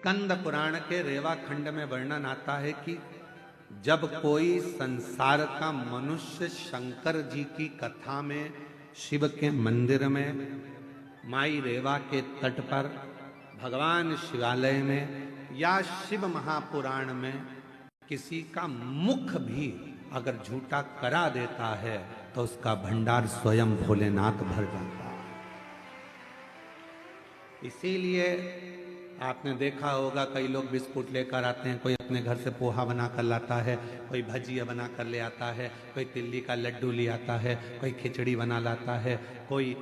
स्कंद पुराण के रेवा खंड में वर्णन आता है कि जब कोई संसार का मनुष्य शंकर जी की कथा में शिव के मंदिर में, माई रेवा के तट पर, भगवान शिवालय में या शिव महापुराण में किसी का मुख भी अगर झूठा करा देता है तो उसका भंडार स्वयं भोलेनाथ भर जाता है। इसीलिए आपने देखा होगा कई लोग बिस्कुट लेकर आते हैं, कोई अपने घर से पोहा बना कर लाता है, कोई भजिया बना कर ले आता है, कोई तिल्ली का लड्डू ले आता है, कोई खिचड़ी बना लाता है, कोई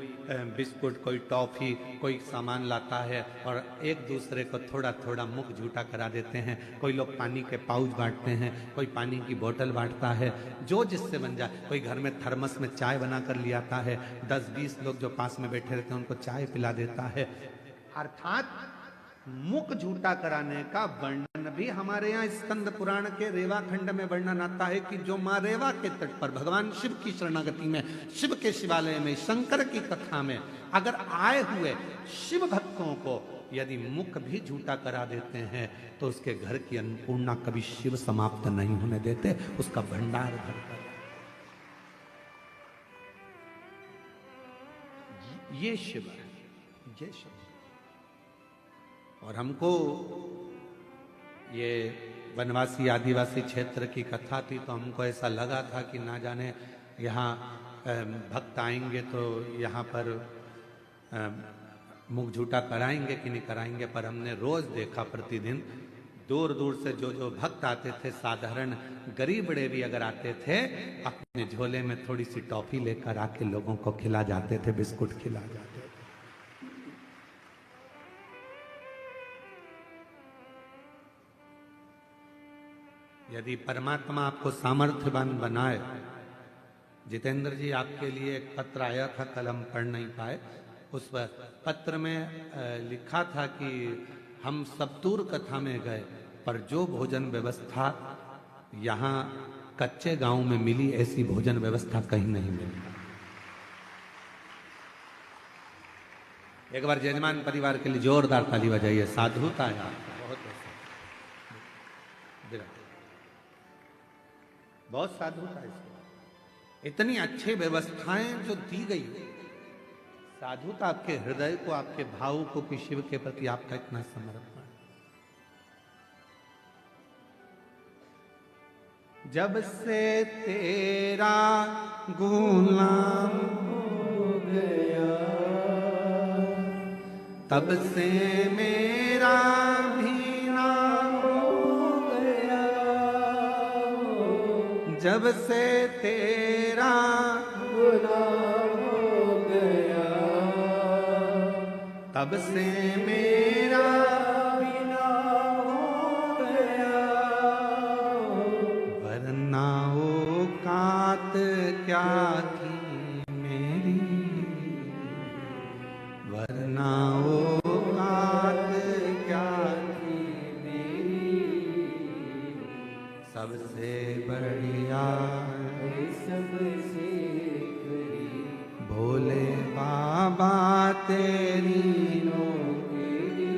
बिस्कुट, कोई टॉफ़ी, कोई सामान लाता है और एक दूसरे को थोड़ा थोड़ा मुख झूठा करा देते हैं। कोई लोग पानी के पाउच बांटते हैं, कोई पानी की बोतल बांटता है, जो जिससे बन जाए। कोई घर में थर्मस में चाय बना कर ले आता है, 10-20 लोग जो पास में बैठे रहते हैं उनको चाय पिला देता है। अर्थात मुख झूठा कराने का वर्णन भी हमारे यहाँ स्कंद पुराण के रेवा खंड में वर्णन आता है कि जो माँ रेवा के तट पर भगवान शिव की शरणागति में, शिव के शिवालय में, शंकर की कथा में अगर आए हुए शिव भक्तों को यदि मुख भी झूठा करा देते हैं तो उसके घर की अन्नपूर्णा कभी शिव समाप्त नहीं होने देते, उसका भंडार भरता है। ये शिव है, ये शिव। और हमको ये वनवासी आदिवासी क्षेत्र की कथा थी तो हमको ऐसा लगा था कि ना जाने यहाँ भक्त आएंगे तो यहाँ पर मुख झूठा कराएंगे कि नहीं कराएंगे, पर हमने रोज देखा प्रतिदिन दूर दूर से जो भक्त आते थे, साधारण गरीब बड़े भी अगर आते थे, अपने झोले में थोड़ी सी टॉफी लेकर आके लोगों को खिला जाते थे, बिस्कुट खिला जाते थे। यदि परमात्मा आपको सामर्थ्यवान बनाए, जितेंद्र जी आपके लिए एक पत्र आया था, कल हम पढ़ नहीं पाए। उस पत्र में लिखा था कि हम सप्तूर कथा में गए पर जो भोजन व्यवस्था यहाँ कच्चे गांव में मिली, ऐसी भोजन व्यवस्था कहीं नहीं मिली। एक बार जजमान परिवार के लिए जोरदार ताली बजाइए। साधुता है, बहुत साधुता है इसको। इतनी अच्छी व्यवस्थाएं जो दी गई, साधुता आपके हृदय को, आपके भाव को कि शिव के प्रति आपका इतना समर्पण। जब से तेरा गुलाम हो गया, तब से मेरा भी नाम हो गया। जब से तेरा गुलाम हो गया, तब से मेरा भी नाम हो गया। वरना औकात क्या थी मेरी, वरना औकात क्या थी मेरी। सबसे बढ़िया सबसे भोले बाबा तेरी नौकरी,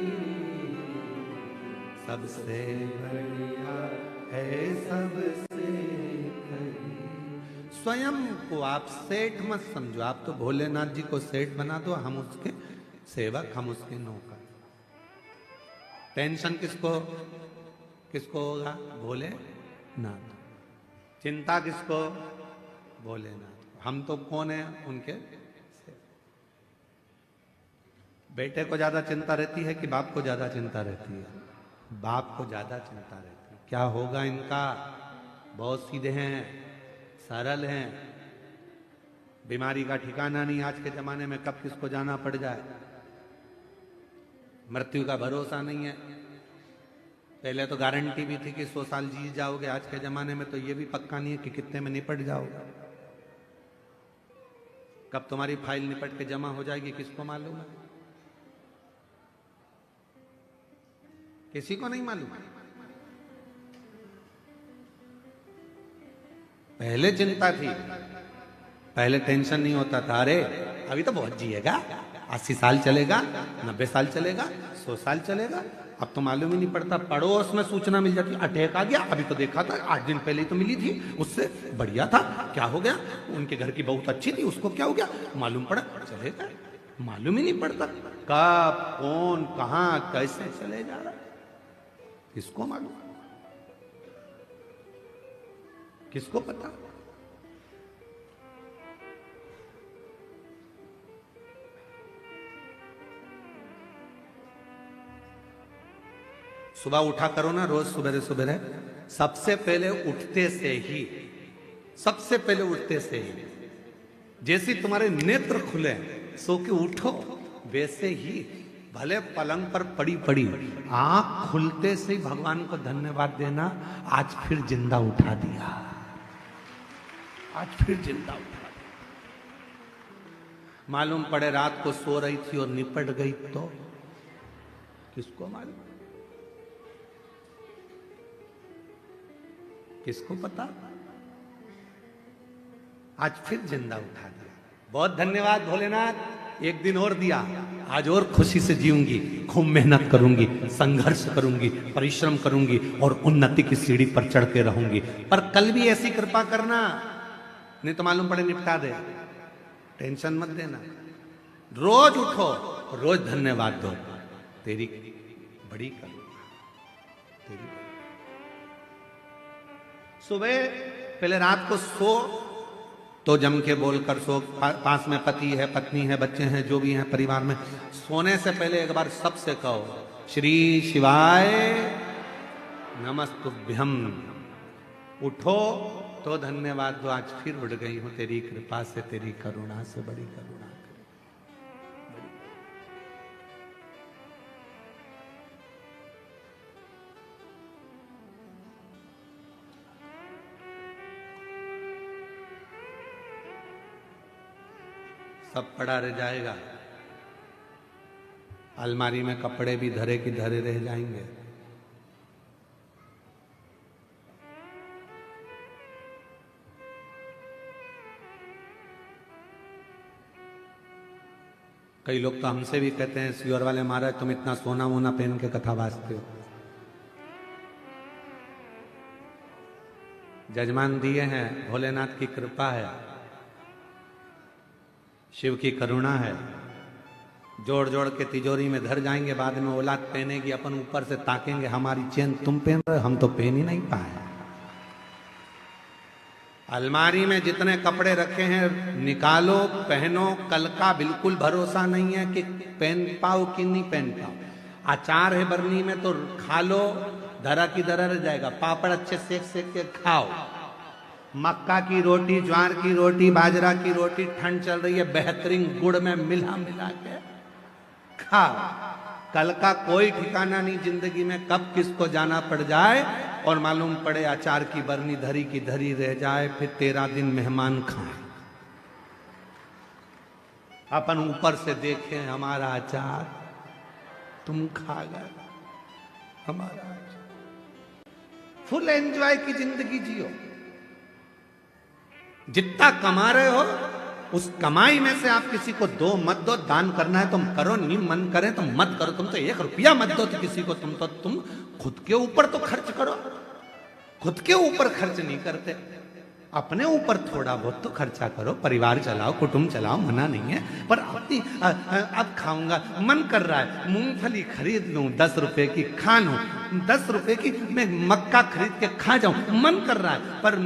सबसे बढ़िया है सबसे खरी। स्वयं को आप सेठ मत समझो, आप तो भोलेनाथ जी को सेठ बना दो, हम उसके सेवक, हम उसके नौकर। टेंशन किसको किसको होगा? भोलेनाथ। चिंता किसको? भोलेनाथ। हम तो कौन है? उनके सेवक। बेटे को ज्यादा चिंता रहती है कि बाप को ज्यादा चिंता रहती है? बाप को ज्यादा चिंता रहती है। क्या होगा इनका? बहुत सीधे हैं, सरल हैं, बीमारी का ठिकाना नहीं आज के जमाने में, कब किसको जाना पड़ जाए। मृत्यु का भरोसा नहीं है। पहले तो गारंटी भी थी कि 100 साल जी जाओगे, आज के जमाने में तो ये भी पक्का नहीं है कि कितने में निपट जाओगे। कब तुम्हारी फाइल निपट के जमा हो जाएगी किसको मालूम है? किसी को नहीं मालूम। पहले चिंता थी, पहले टेंशन नहीं होता था, अरे अभी तो बहुत जिएगा, 80 साल चलेगा, 90 साल चलेगा, 100 साल चलेगा, अब तो मालूम ही नहीं पड़ता, पड़ोस में सूचना मिल जाती, अटैक आ गया, अभी तो देखा था 8 दिन पहले ही तो मिली थी, उससे बढ़िया था, क्या हो गया, उनके घर की बहुत अच्छी थी, उसको क्या हो गया, मालूम पड़ा, चले गए, मालूम ही नहीं पड़ता कब कौन कहां कैसे चले जा रहा, किसको मालूम, किसको पता। सुबह उठा करो ना रोज सुबह सुबह, सबसे पहले उठते से ही, सबसे पहले उठते से ही जैसे तुम्हारे नेत्र खुले सो के उठो, वैसे ही भले पलंग पर पड़ी पड़ी आंख खुलते से ही भगवान को धन्यवाद देना, आज फिर जिंदा उठा दिया, आज फिर जिंदा उठा दिया। मालूम पड़े रात को सो रही थी और निपट गई तो किसको मालूम, किसको पता, आज फिर जिंदा उठा दिया। बहुत धन्यवाद भोलेनाथ, एक दिन और दिया, आज और खुशी से जीऊंगी, खूब मेहनत करूंगी, संघर्ष करूंगी, परिश्रम करूंगी और उन्नति की सीढ़ी पर चढ़ के रहूंगी, पर कल भी ऐसी कृपा करना, नहीं तो मालूम पड़े निपटा दे, टेंशन मत देना। रोज उठो, रोज धन्यवाद दो, तेरी बड़ी करुणा, तेरी सुबह पहले रात को सो तो जम के बोलकर सो, पास में पति है, पत्नी है, बच्चे हैं, जो भी हैं परिवार में, सोने से पहले एक बार सबसे कहो श्री शिवाय नमस्तुभ्यम। उठो तो धन्यवाद दो, आज फिर उठ गई हूं तेरी कृपा से, तेरी करुणा से, बड़ी करुणा। सब पड़ा रह जाएगा, अलमारी में कपड़े भी धरे की धरे रह जाएंगे, कई लोग तो हमसे भी कहते हैं सियोर वाले महाराज तुम इतना सोना वोना पहन के कथा वाचते हो, जजमान दिए हैं, भोलेनाथ की कृपा है, शिव की करुणा है, जोड़ जोड़ के तिजोरी में धर जाएंगे, बाद में औलाद पहनेगी, अपन ऊपर से ताकेंगे हमारी चेन तुम पहन रहे हो, हम तो पहन ही नहीं पाए। अलमारी में जितने कपड़े रखे हैं निकालो, पहनो, कल का बिल्कुल भरोसा नहीं है कि पहन पाओ कि नहीं पहन पाओ। अचार है बरनी में तो खा लो, धरा की धरा रह जाएगा, पापड़ अच्छे सेक सेक के खाओ, मक्का की रोटी, ज्वार की रोटी, बाजरा की रोटी, ठंड चल रही है, बेहतरीन गुड़ में मिला मिला के खाओ। कल का कोई ठिकाना नहीं जिंदगी में, कब किसको जाना पड़ जाए और मालूम पड़े अचार की बरनी धरी की धरी रह जाए, फिर 13 दिन मेहमान खाए, अपन ऊपर से देखें हमारा अचार तुम खा गए, हमारा अचार। फुल एंजॉय की जिंदगी जियो, जितना कमा रहे हो उस कमाई में से आप किसी को दो मत दो, दान करना है तुम करो, नहीं मन करे तो मत करो, तुम तो 1 रुपया मत दो तो किसी को, तुम खुद के ऊपर तो खर्च करो, खुद के ऊपर खर्च नहीं करते, अपने ऊपर थोड़ा बहुत तो खर्चा करो, परिवार चलाओ, कुटुंब चलाओ, मना नहीं है, पर अपनी अब खाऊंगा, मन कर रहा है मूंगफली खरीद लूं 10 रुपए की, खा लूं 10 रुपए की, मैं मक्का खरीद के खा जाऊं, मन कर रहा है, पर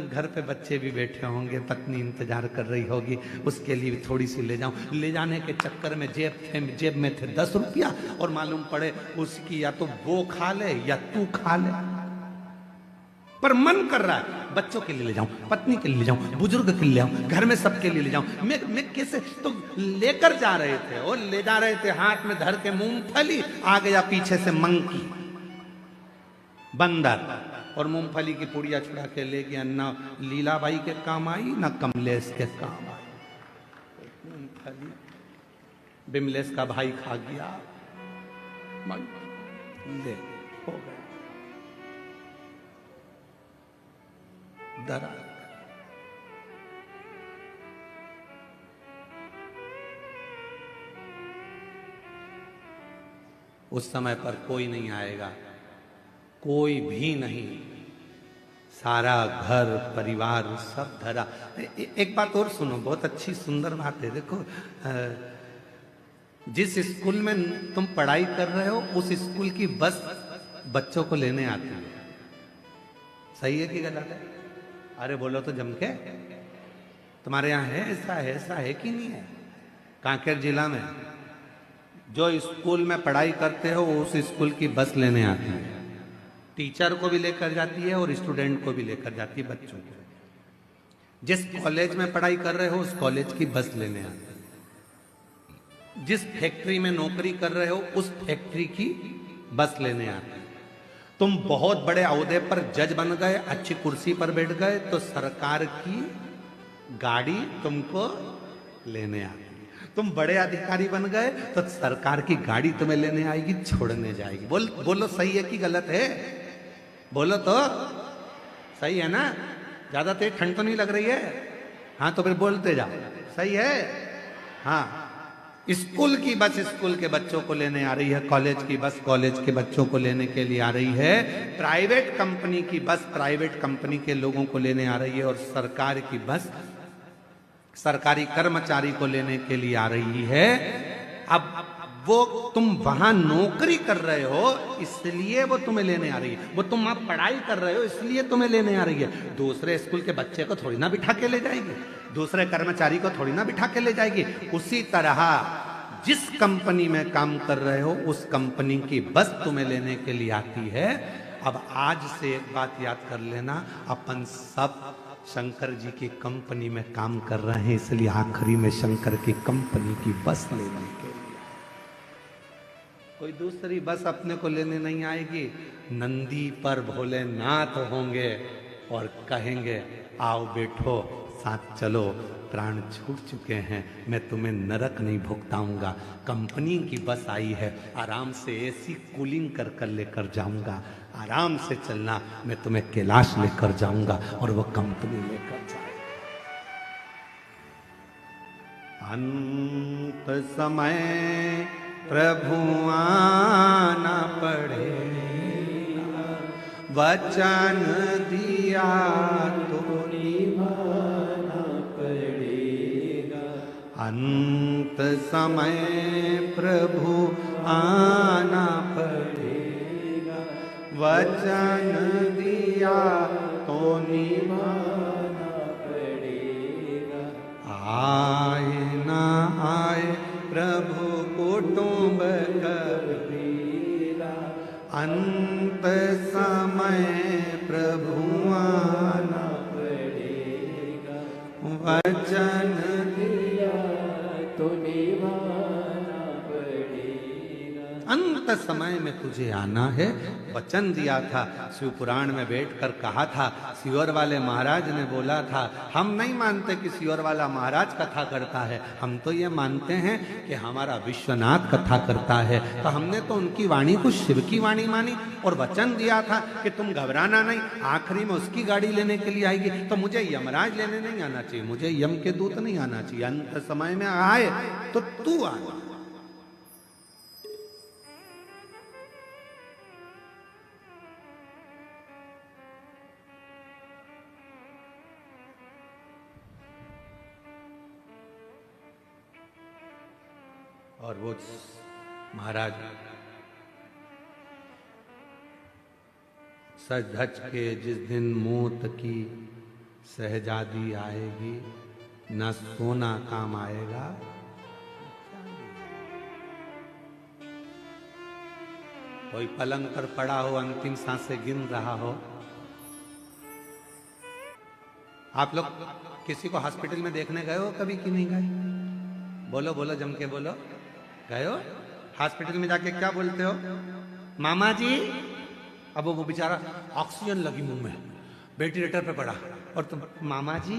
घर पे बच्चे भी बैठे होंगे, पत्नी इंतजार कर रही होगी, उसके लिए थोड़ी सी ले जाऊं, ले जाने के चक्कर में जेब में थे 10 रुपया, और मालूम पड़े उसकी या तो वो खा ले या तू खा ले, पर मन कर रहा है बच्चों के लिए ले जाऊं, पत्नी के लिए ले जाऊं, बुजुर्ग के लिए ले जाऊं, घर में सबके लिए ले जाऊं, मैं कैसे, तो लेकर जा रहे थे, और ले जा रहे थे हाथ में धर के मूंगफली, आ गया पीछे से मंकी बंदर और मूंगफली की पुड़िया छुड़ा के ले गया, ना लीलाबाई के काम आई ना कमलेश के काम आई, मूंगफली बिमलेश का भाई खा गया, ले हो गया डरा। उस समय पर कोई नहीं आएगा, कोई भी नहीं, सारा घर परिवार सब धरा। एक बात और सुनो, बहुत अच्छी सुंदर बात है। देखो, जिस स्कूल में तुम पढ़ाई कर रहे हो उस स्कूल की बस बच्चों को लेने आती है। सही है कि गलत है? अरे बोलो तो जम के। तुम्हारे यहाँ है ऐसा है कि नहीं है? कांकेर जिला में जो स्कूल में पढ़ाई करते हो उस स्कूल की बस लेने आती है, टीचर को भी लेकर जाती है और स्टूडेंट को भी लेकर जाती है, बच्चों को। जिस कॉलेज में पढ़ाई कर रहे हो उस कॉलेज की बस लेने आती है, जिस फैक्ट्री में नौकरी कर रहे हो उस फैक्ट्री की बस लेने आती है। तुम बहुत बड़े ओहदे पर जज बन गए, अच्छी कुर्सी पर बैठ गए, तो सरकार की गाड़ी तुमको लेने आती है। तुम बड़े अधिकारी बन गए तो सरकार की गाड़ी तुम्हें लेने आएगी, छोड़ने जाएगी। बोलो सही है कि गलत है? बोलो तो सही है ना? ज्यादा तेज ठंड तो नहीं लग रही है? हाँ तो फिर बोलते जाओ, सही है? हाँ, स्कूल की बस स्कूल के बच्चों को लेने आ रही है, कॉलेज की बस कॉलेज के बच्चों को लेने के लिए आ रही है, प्राइवेट कंपनी की बस प्राइवेट कंपनी के लोगों को लेने आ रही है, और सरकार की बस सरकारी कर्मचारी को लेने के लिए आ रही है। अब वो तुम वहां नौकरी कर रहे हो इसलिए वो तुम्हें लेने आ रही है, वो तुम वहां पढ़ाई कर रहे हो इसलिए तुम्हें लेने आ रही है। दूसरे स्कूल के बच्चे को थोड़ी ना बिठा के ले जाएगी, दूसरे कर्मचारी को थोड़ी ना बिठा के ले जाएगी। उसी तरह जिस कंपनी में काम कर रहे हो उस कंपनी की बस तुम्हें लेने के लिए आती है। अब आज से एक बात याद कर लेना, अपन सब शंकर जी की कंपनी में काम कर रहे हैं, इसलिए आखिरी में शंकर की कंपनी की बस लेने के लिए कोई दूसरी बस अपने को लेने नहीं आएगी। नंदी पर भोलेनाथ होंगे और कहेंगे आओ बैठो साथ चलो, प्राण छूट चुके हैं, मैं तुम्हें नरक नहीं भुगताऊंगा। कंपनी की बस आई है, आराम से एसी कूलिंग कर कर लेकर जाऊंगा, आराम से चलना, मैं तुम्हें कैलाश लेकर जाऊंगा और वो कंपनी लेकर जाएगा। अंत समय प्रभु आना पड़ेगा, वचन दिया तो निभाना पड़ेगा। अंत समय प्रभु आना पड़ेगा, वचन दिया तो निभाना पड़ेगा। आए ना आए प्रभु कुटुंब कबीरा, अंत समय प्रभु आना पड़ेगा, वचन दिया तो निभाना पड़ेगा। अंत समय में तुझे आना है, वचन दिया था। शिव पुराण में बैठकर कहा था, सियोर वाले महाराज ने बोला था, हम नहीं मानते कि सियोर वाला महाराज कथा करता है, हम तो ये मानते हैं कि हमारा विश्वनाथ कथा करता है। तो हमने तो उनकी वाणी को शिव की वाणी मानी और वचन दिया था कि तुम घबराना नहीं, आखिरी में उसकी गाड़ी लेने के लिए आएगी। तो मुझे यमराज लेने नहीं आना चाहिए, मुझे यम के दूत नहीं आना चाहिए। अंत समय में आए तो तू आना। और वो महाराज सज धज के जिस दिन मौत की शहजादी आएगी, न सोना काम आएगा। कोई पलंग पर पड़ा हो, अंतिम सांसें गिन रहा हो। आप लोग किसी को हॉस्पिटल में देखने गए हो कभी कि नहीं गए? बोलो बोलो, जम के बोलो। गए हो? हॉस्पिटल में जाके क्या बोलते हो? मामा जी। अब वो बेचारा ऑक्सीजन लगी मुंह में, वेंटिलेटर पे पड़ा, और तुम मामा जी,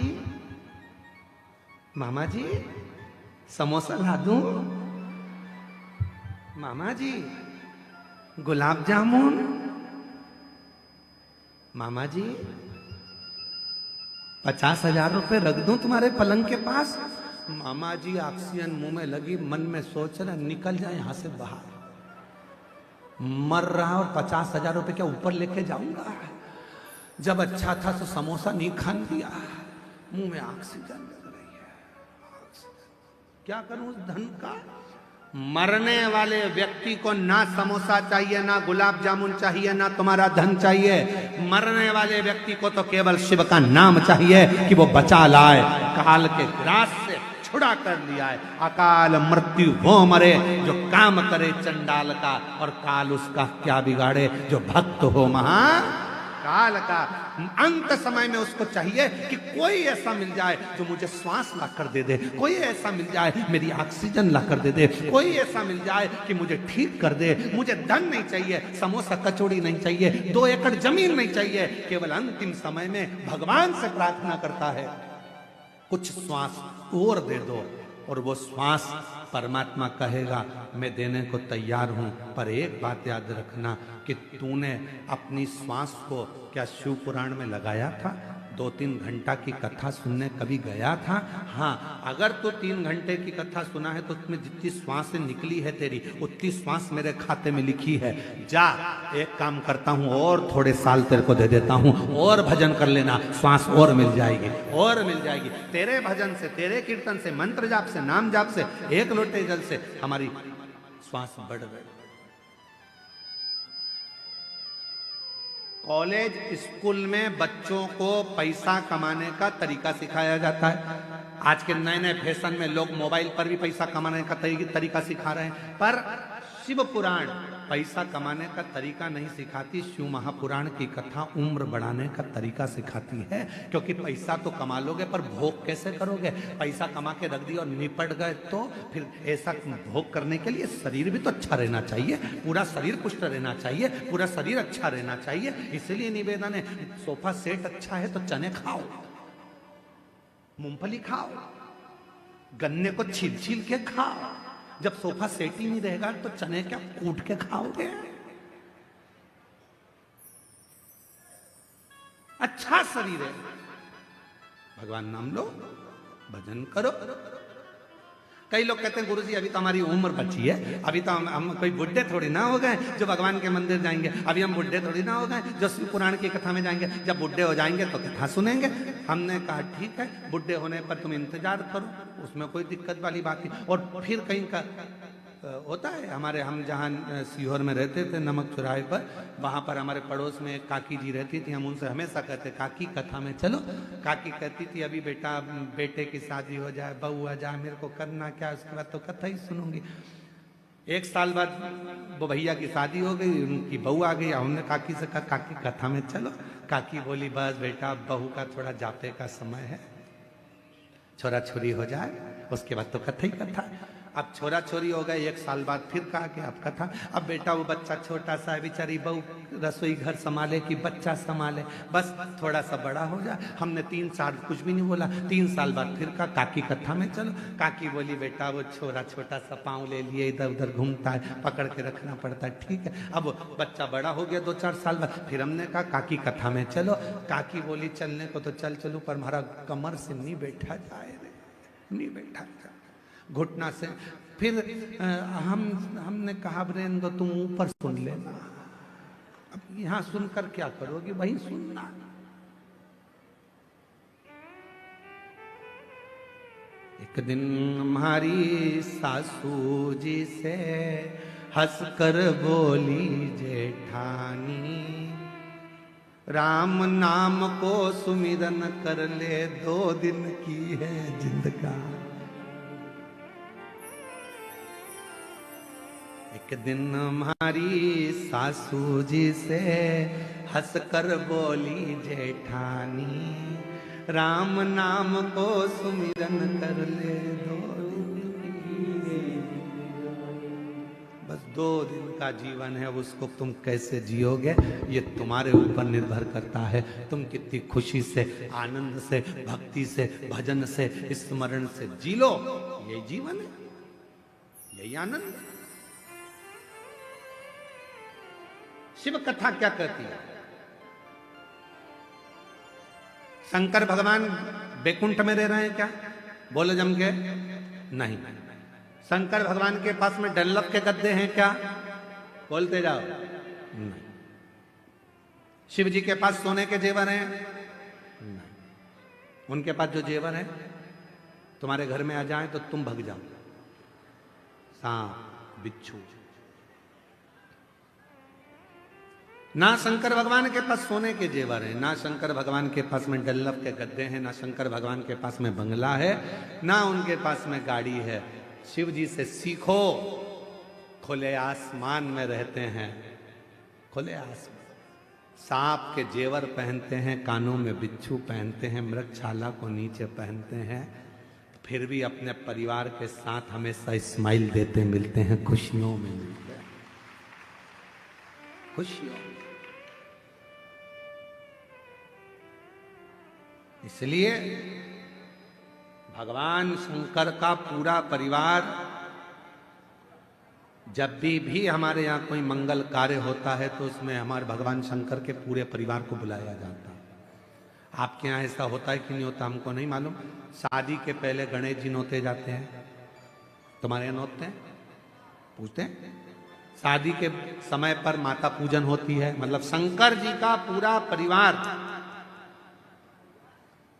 मामा जी समोसा ला दूं, मामा जी गुलाब जामुन, मामा जी 50,000 रुपए रख दूं तुम्हारे पलंग के पास। मामा जी ऑक्सीजन मुंह में लगी, मन में सोच रहे निकल जाए यहां से बाहर। मर रहा और 50,000 रुपए क्या ऊपर लेके जाऊंगा? जब अच्छा था तो समोसा नहीं खान दिया, मुंह में ऑक्सीजन लग रही है। क्या करूं उस धन का? मरने वाले व्यक्ति को ना समोसा चाहिए, ना गुलाब जामुन चाहिए, ना तुम्हारा धन चाहिए। मरने वाले व्यक्ति को तो केवल शिव का नाम चाहिए कि वो बचा लाए, काल के ग्रास से छुड़ा कर लिया है। अकाल मृत्यु वो मरे जो काम करे चंडाल का, और काल उसका क्या बिगाड़े जो भक्त हो महा काल का। अंत समय में उसको चाहिए कि कोई ऐसा मिल जाए जो मुझे श्वास ला कर दे दे, कोई ऐसा मिल जाए मेरी ऑक्सीजन ला कर दे दे, कोई ऐसा मिल जाए कि मुझे ठीक कर दे। मुझे धन नहीं चाहिए, समोसा कचौड़ी नहीं चाहिए, 2 एकड़ जमीन नहीं चाहिए। केवल अंतिम समय में भगवान से प्रार्थना करता है कुछ श्वास और दे दो, और वो श्वास परमात्मा कहेगा मैं देने को तैयार हूं। पर एक बात याद रखना कि तूने अपनी श्वास को क्या शिव पुराण में लगाया था? 2-3 घंटा की कथा सुनने कभी गया था? हाँ, अगर तो 3 घंटे की कथा सुना है तो उसमें जितनी श्वास निकली है तेरी, उतनी श्वास मेरे खाते में लिखी है। जा, एक काम करता हूँ और थोड़े साल तेरे को दे देता हूँ, और भजन कर लेना, श्वास और मिल जाएगी, और मिल जाएगी। तेरे भजन से, तेरे कीर्तन से, मंत्र जाप से, नाम जाप से, 1 लोटे जल से हमारी श्वास बढ़ गई। कॉलेज स्कूल में बच्चों को पैसा कमाने का तरीका सिखाया जाता है। आज के नए नए फैशन में लोग मोबाइल पर भी पैसा कमाने का तरीका सिखा रहे हैं, पर शिव पुराण पैसा कमाने का तरीका नहीं सिखाती। शिव महापुराण की कथा उम्र बढ़ाने का तरीका सिखाती है। क्योंकि पैसा तो कमा लोगे पर भोग कैसे करोगे? पैसा कमा के रख दिया और निपट गए तो फिर ऐसा भोग करने के लिए शरीर भी तो अच्छा रहना चाहिए, पूरा शरीर पुष्ट रहना चाहिए, पूरा शरीर अच्छा रहना चाहिए। इसलिए निवेदन है, सोफा सेट अच्छा है तो चने खाओ, मूंगफली खाओ, गन्ने को छील छील के खाओ। जब सोफा सेट ही नहीं रहेगा तो चने क्या कूट के खाओगे? अच्छा शरीर है, भगवान नाम लो, भजन करो। कई लोग कहते हैं गुरुजी अभी तो हमारी उम्र बची है, अभी तो हम कोई बुढ़े थोड़ी ना हो गए जो भगवान के मंदिर जाएंगे, अभी हम बुढ़े थोड़ी ना हो गए जो शिव पुराण की कथा में जाएंगे। जब बुढ़े हो जाएंगे तो कथा सुनेंगे। हमने कहा ठीक है, बुढ़े होने पर तुम इंतजार करो, उसमें कोई दिक्कत वाली बात नहीं। और फिर कहीं का होता है, हमारे हम जहाँ सीहोर में रहते थे नमक चौराहे पर, वहाँ पर हमारे पड़ोस में एक काकी जी रहती थी। हम उनसे हमेशा कहते काकी कथा में चलो। काकी कहती थी अभी बेटा बेटे की शादी हो जाए, बहू आ जाए, मेरे को करना क्या, उसके बाद तो कथा ही सुनूंगी। 1 साल बाद वो भैया की शादी हो गई, उनकी बहू आ गई। हमने काकी से कहा काकी कथा में चलो। काकी बोली बस बेटा बहू का थोड़ा जाते का समय है, छोरा छोरी हो जाए उसके बाद तो कथा ही कथा। अब छोरा छोरी हो गए, 1 साल बाद फिर कहा कि अब कथा। अब बेटा वो बच्चा छोटा सा है, बेचारी बहू रसोई घर संभाले कि बच्चा संभाले, बस थोड़ा सा बड़ा हो जाए। हमने 3 साल कुछ भी नहीं बोला। 3 साल बाद फिर कहा काकी कथा में चलो। काकी बोली बेटा वो छोरा छोटा सा पाँव ले लिए इधर उधर घूमता है, पकड़ के रखना पड़ता है, ठीक है। अब बच्चा बड़ा हो गया 2-4 साल बाद, फिर हमने कहा काकी कथा में चलो। काकी बोली चलने को तो चल चलूं पर हमारा कमर से नहीं बैठा जाए, नहीं बैठा जाए घुटना से। फिर हमने कहा ब्रेन तो तुम ऊपर सुन लेना। अब यहाँ सुनकर क्या करोगे, वही सुनना। एक दिन हमारी सासू जी से हंसकर बोली जेठानी, राम नाम को सुमिरन कर ले, 2 दिन की है जिंदगानी। एक दिन हमारी सासू जी से हंसकर बोली जेठानी, राम नाम को सुमिरन कर ले, 2 दिन। बस 2 दिन का जीवन है, उसको तुम कैसे जियोगे ये तुम्हारे ऊपर निर्भर करता है। तुम कितनी खुशी से, आनंद से, भक्ति से, भजन से, स्मरण से जी लो, यही जीवन है, यही आनंद है। शिव कथा क्या कहती है? शंकर भगवान बैकुंठ में रह रहे हैं क्या? बोलो जम के नहीं। शंकर भगवान के पास में डल्लभ के गद्दे हैं क्या? बोलते जाओ। नहीं। शिव जी के पास सोने के जेवर हैं? नहीं। उनके पास जो जेवर है तुम्हारे घर में आ जाए तो तुम भग जाओ। सांप बिच्छू। ना शंकर भगवान के पास सोने के जेवर है, ना शंकर भगवान के पास में डल्लभ के गद्दे हैं, ना शंकर भगवान के पास में बंगला है, ना उनके पास में गाड़ी है। शिव जी से सीखो, खुले आसमान में रहते हैं। खुले आसमान, सांप के जेवर पहनते हैं, कानों में बिच्छू पहनते हैं, मृगछाला को नीचे पहनते हैं, फिर भी अपने परिवार के साथ हमेशा स्माइल देते मिलते हैं, खुशियों में मिलते हैं, खुशियों। इसलिए भगवान शंकर का पूरा परिवार, जब भी हमारे यहाँ कोई मंगल कार्य होता है तो उसमें हमारे भगवान शंकर के पूरे परिवार को बुलाया जाता है। आपके यहाँ ऐसा होता है कि नहीं होता हमको नहीं मालूम। शादी के पहले गणेश जी नोते जाते हैं, तुम्हारे यहाँ नोते हैं? पूछते हैं। शादी के समय पर माता पूजन होती है, मतलब शंकर जी का पूरा परिवार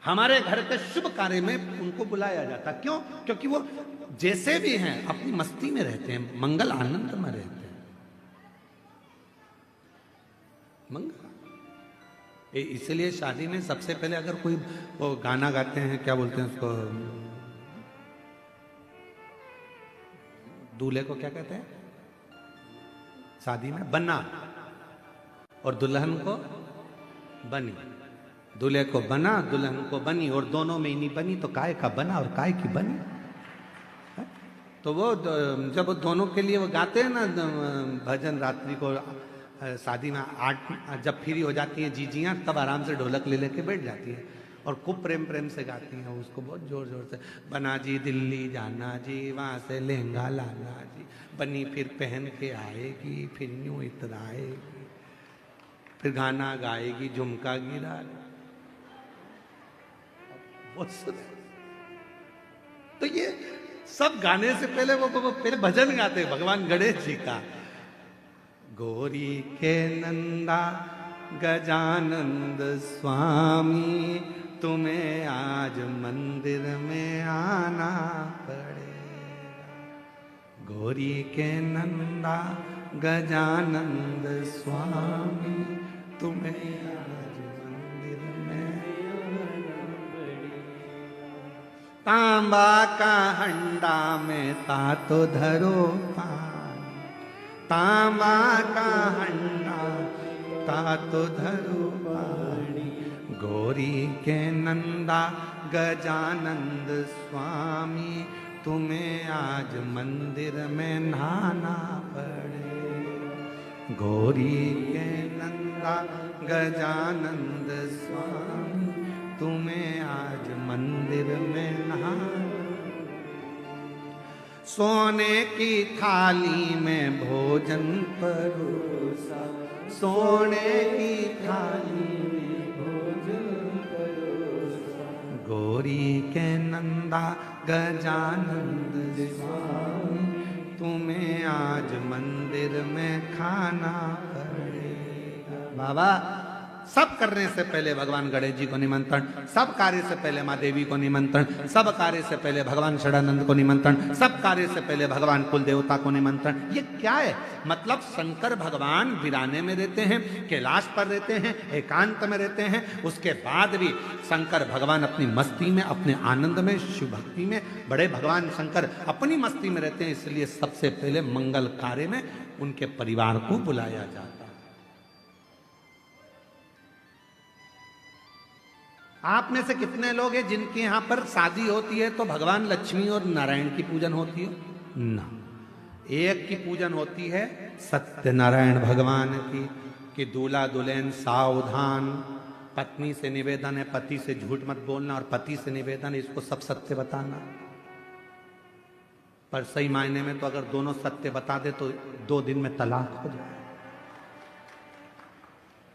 हमारे घर के शुभ कार्य में उनको बुलाया जाता। क्यों? क्योंकि वो जैसे भी हैं अपनी मस्ती में रहते हैं, मंगल आनंद में रहते हैं। मंगल, इसलिए शादी में सबसे पहले अगर कोई वो गाना गाते हैं, क्या बोलते हैं उसको, दूल्हे को क्या कहते हैं शादी में? बन्ना। और दुल्हन को बनी। दूल्हे को बना, दुल्हन को बनी, और दोनों में ही नहीं बनी तो काय का बना और काय की बनी। तो वो जब वो दोनों के लिए वो गाते हैं ना भजन, रात्रि को शादी में 8 जब फ्री हो जाती हैं जीजियां, तब आराम से ढोलक ले लेके बैठ जाती हैं और खूब प्रेम प्रेम से गाती हैं उसको, बहुत जोर जोर से। बना जी दिल्ली जाना जी, वहाँ से लहंगा लाना जी, बनी फिर पहन के आएगी, फिर यूं इतराएगी, फिर गाना गाएगी, झुमका गिरा। तो ये सब गाने से पहले वो पहले भजन गाते भगवान गणेश जी का। गौरी के नंदा गजानंद स्वामी, तुम्हें आज मंदिर में आना पड़ेगा। गौरी के नंदा गजानंद स्वामी, तुम्हें आज मंदिर में तांबा का हंडा में तातो धरो पानी, तांबा का हंडा तातो धरो पानी। गौरी के नंदा गजानंद स्वामी, तुम्हें आज मंदिर में नहाना पड़े। गौरी के नंदा गजानंद स्वामी, तुम्हें आज मंदिर में नहाना। सोने की थाली में भोजन परोसा, सोने की थाली में भोजन परोसा। गौरी के नंदा गजानंद स्वामी, तुम्हें आज मंदिर में खाना पड़ेगा। बाबा, सब करने से पहले भगवान गणेश जी को निमंत्रण, सब कार्य से पहले माँ देवी को निमंत्रण, सब कार्य से पहले भगवान षडानंद को निमंत्रण, सब कार्य से पहले भगवान कुल देवता को निमंत्रण। ये क्या है? मतलब शंकर भगवान वीराने में रहते हैं, कैलाश पर रहते हैं, एकांत में रहते हैं, उसके बाद भी शंकर भगवान अपनी मस्ती में, अपने आनंद में, शिव भक्ति में, बड़े भगवान शंकर अपनी मस्ती में रहते हैं। इसलिए सबसे पहले मंगल कार्य में उनके परिवार को बुलाया जाता है। आप में से कितने लोग हैं जिनके यहाँ पर शादी होती है तो भगवान लक्ष्मी और नारायण की पूजन होती है? ना, एक की पूजन होती है सत्यनारायण भगवान की, कि दूल्हा दुल्हन सावधान, पत्नी से निवेदन है पति से झूठ मत बोलना, और पति से निवेदन है इसको सब सत्य बताना। पर सही मायने में तो अगर दोनों सत्य बता दे तो 2 दिन में तलाक हो जाए।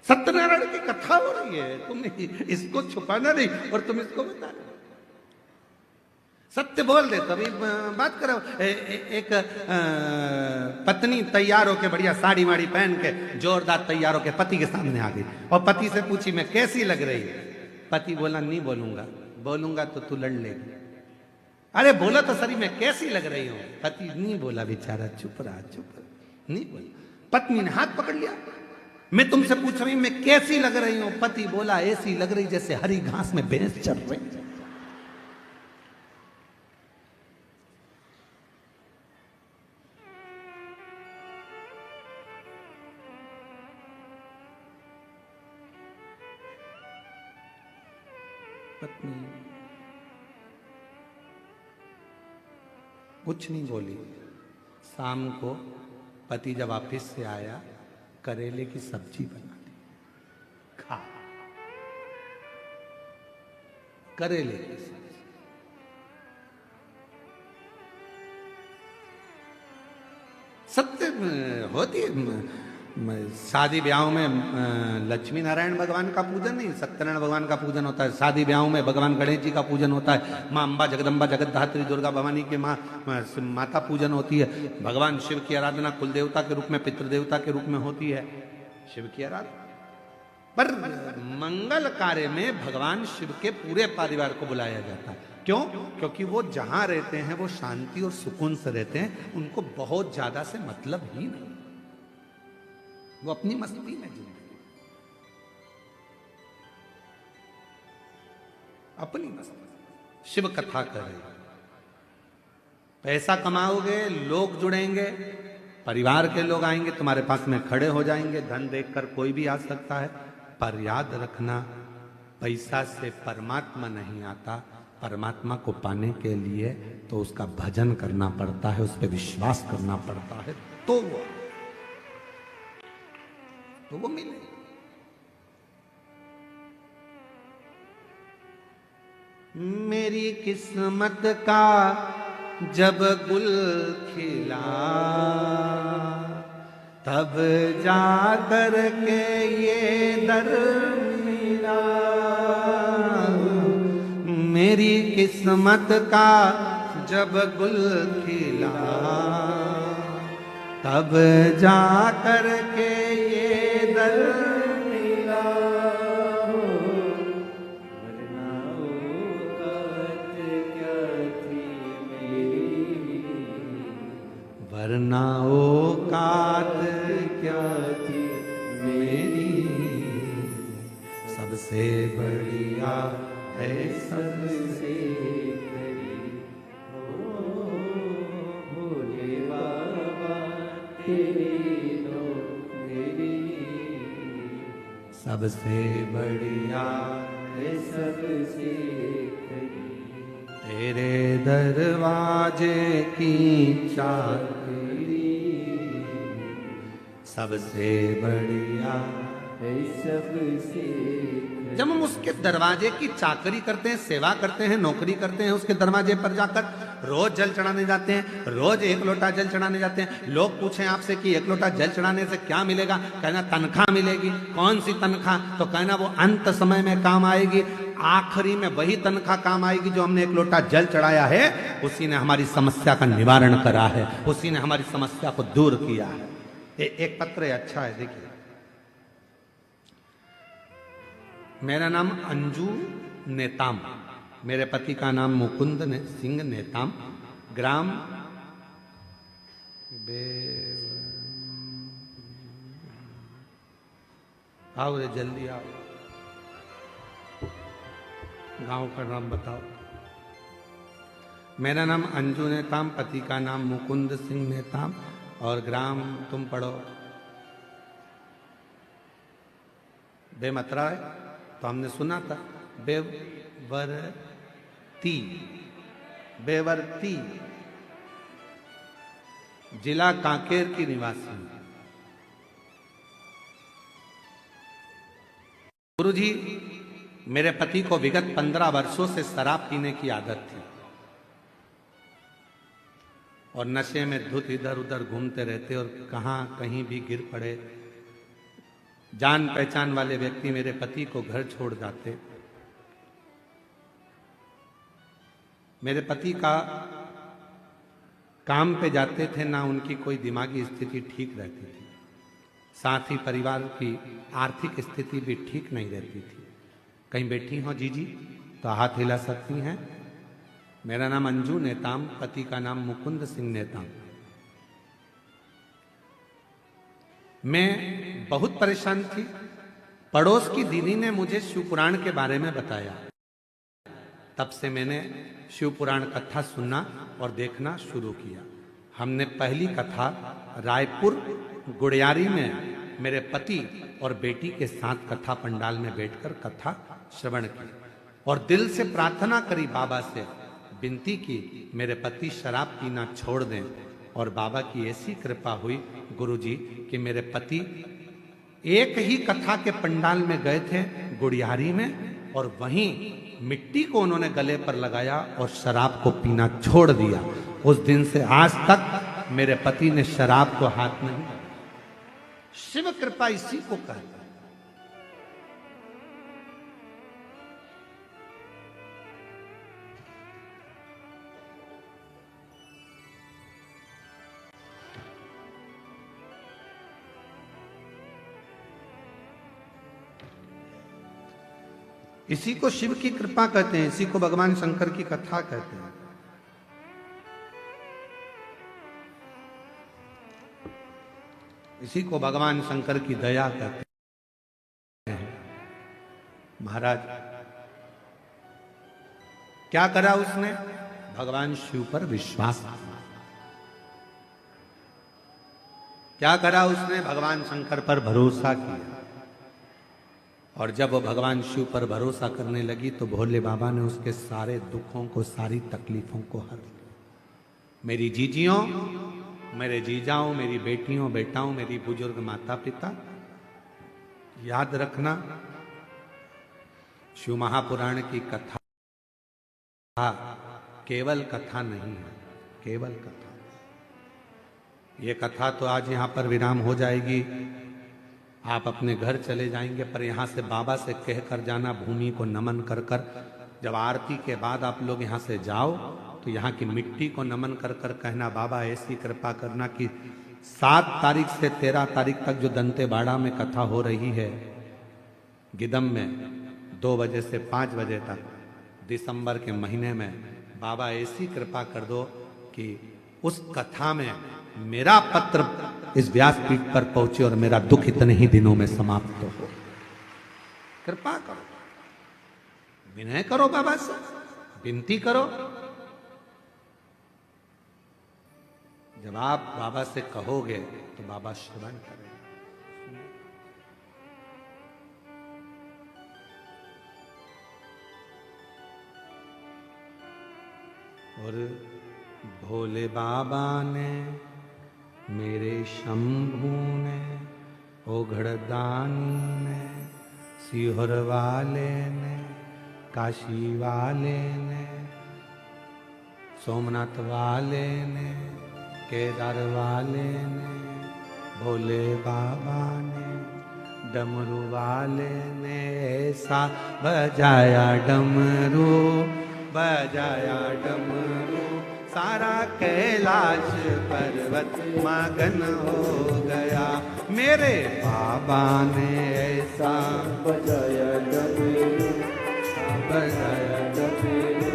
सत्यनारायण की कथा हो रही है, तुम इसको छुपाना नहीं और तुम इसको बता रहे। सत्य बोल दे। तभी बात करो। एक पत्नी तैयार होके बढ़िया साड़ी वाड़ी पहन के जोरदार तैयार होके पति के सामने आ गई और पति से पूछी मैं कैसी लग रही है। पति बोला नहीं बोलूंगा, बोलूंगा तो तू लड़ लेगी। अरे बोला तो सही मैं कैसी लग रही हूं। पति नहीं बोला, बेचारा चुप रहा, नहीं बोला। पत्नी ने हाथ पकड़ लिया, मैं तुमसे पूछ रही हूं मैं कैसी लग रही हूं। पति बोला ऐसी लग रही जैसे हरी घास में भैंस चल रही। पत्नी कुछ नहीं बोली। शाम को पति जब ऑफिस से आया, करेले की सब्जी बना दी, खा। करेले की सब्जी। सत्य होती है। शादी ब्याह में लक्ष्मी नारायण भगवान का पूजन नहीं, सत्यनारायण भगवान का पूजन होता है। शादी ब्याह में भगवान गणेश जी का पूजन होता है। माँ अम्बा जगदम्बा जगतधात्री दुर्गा भवानी की माता पूजन होती है। भगवान शिव की आराधना कुल देवता के रूप में, पितृदेवता के रूप में होती है, शिव की आराधना। पर मंगल कार्य में भगवान शिव के पूरे परिवार को बुलाया जाता है। क्यों? क्योंकि वो जहां रहते हैं वो शांति और सुकून से रहते हैं। उनको बहुत ज्यादा से मतलब ही नहीं, वो अपनी मस्ती में जिंदगी, अपनी मस्ती। शिव कथा करे, पैसा कमाओगे, लोग जुड़ेंगे, परिवार के लोग आएंगे, तुम्हारे पास में खड़े हो जाएंगे। धन देखकर कोई भी आ सकता है, पर याद रखना पैसा से परमात्मा नहीं आता। परमात्मा को पाने के लिए तो उसका भजन करना पड़ता है, उस पर विश्वास करना पड़ता है, तो वो मिले। मेरी किस्मत का जब गुल खिला, तब जाकर के ये दर मिला। मेरी किस्मत का जब गुल खिला, तब जाकर के ये दर मिला। वरना औकात क्या थी मेरी, सबसे बढ़िया है सबसे करीब। भोले बाबा तेरी दो मेरी, सबसे बढ़िया है सबसे करीब। तेरे दरवाजे की चाकरी, सबसे बढ़िया है सबसे। जब हम उसके दरवाजे की चाकरी करते हैं, सेवा करते हैं, नौकरी करते हैं, उसके दरवाजे पर जाकर रोज जल चढ़ाने जाते हैं, रोज एक लोटा जल चढ़ाने जाते हैं। लोग पूछें आपसे कि एक लोटा जल चढ़ाने से क्या मिलेगा? कहना तनख्वाह मिलेगी। कौन सी तनख्वाह? तो कहना वो अंत समय में काम आएगी। आखिरी में वही तनख्वाह काम आएगी जो हमने एक लोटा जल चढ़ाया है, उसी ने हमारी समस्या का निवारण करा है, उसी ने हमारी समस्या को दूर किया है। एक पत्र है, अच्छा है, देखिए। मेरा नाम अंजू नेताम, मेरे पति का नाम मुकुंद सिंह नेताम, ग्राम आओ रे जल्दी आओ, गांव का नाम बताओ। मेरा नाम अंजू नेताम, पति का नाम मुकुंद सिंह नेताम, और ग्राम तुम पढ़ो बेमतरा है, तो हमने सुना था बेवरती, जिला कांकेर की निवासी। गुरुजी, मेरे पति को विगत 15 वर्षों से शराब पीने की आदत थी और नशे में धुत इधर उधर घूमते रहते और कहीं भी गिर पड़े। जान पहचान वाले व्यक्ति मेरे पति को घर छोड़ जाते। मेरे पति का काम पे जाते थे ना, उनकी कोई दिमागी स्थिति ठीक रहती थी, साथ ही परिवार की आर्थिक स्थिति भी ठीक नहीं रहती थी। कहीं बैठी हो जीजी तो हाथ हिला सकती हैं। मेरा नाम अंजू नेताम, पति का नाम मुकुंद सिंह नेताम। मैं बहुत परेशान थी। पड़ोस की दीदी ने मुझे शिव पुराण के बारे में बताया। तब से मैंने शिव पुराण कथा सुनना और देखना शुरू किया। हमने पहली कथा रायपुर गुड़ियारी में मेरे पति और बेटी के साथ कथा पंडाल में बैठकर कथा श्रवण की और दिल से प्रार्थना करी, बाबा से विनती की मेरे पति शराब पीना छोड़ दें। और बाबा की ऐसी कृपा हुई गुरुजी कि मेरे पति एक ही कथा के पंडाल में गए थे गुड़ियारी में, और वहीं मिट्टी को उन्होंने गले पर लगाया और शराब को पीना छोड़ दिया। उस दिन से आज तक मेरे पति ने शराब को हाथ नहीं लगाया। शिव कृपा इसी को कहते हैं। इसी को शिव की कृपा कहते हैं, इसी को भगवान शंकर की कथा कहते हैं। इसी को भगवान शंकर की दया कहते हैं। महाराज क्या करा उसने? भगवान शिव पर विश्वास किया। क्या करा उसने? भगवान शंकर पर भरोसा किया। और जब वो भगवान शिव पर भरोसा करने लगी तो भोले बाबा ने उसके सारे दुखों को, सारी तकलीफों को हर लिया। मेरी जीजियों, मेरे जीजाओं, मेरी बेटियों, बेटाओं, मेरी बुजुर्ग माता पिता, याद रखना शिव महापुराण की कथा केवल कथा नहीं है, केवल कथा। ये कथा तो आज यहां पर विराम हो जाएगी, आप अपने घर चले जाएंगे, पर यहां से बाबा से कह कर जाना, भूमि को नमन कर कर। जब आरती के बाद आप लोग यहां से जाओ तो यहाँ की मिट्टी को नमन कर कर कहना, बाबा ऐसी कृपा करना कि 7 तारीख से 13 तारीख तक जो दंतेवाड़ा में कथा हो रही है, गिदम में 2 बजे से 5 बजे तक, दिसंबर के महीने में, बाबा ऐसी कृपा कर दो कि उस कथा में मेरा पत्र इस व्यासपीठ पर पहुंचे और मेरा दुख इतने ही दिनों में समाप्त हो। कृपा करो, विनय करो, बाबा से विनती करो। जब आप बाबा से कहोगे तो बाबा श्रवण करेगा। और भोले बाबा ने, मेरे शंभू ने, ओघड़दानी ने, सीहोर वाले ने, काशी वाले ने, सोमनाथ वाले ने, केदार वाले ने, भोले बाबा ने, डमरू वाले ने ऐसा बजाया डमरू, बजाया डमरू, सारा कैलाश पर्वत मगन हो गया। मेरे बाबा ने ऐसा बजाया डमरू, बजाया डमरू,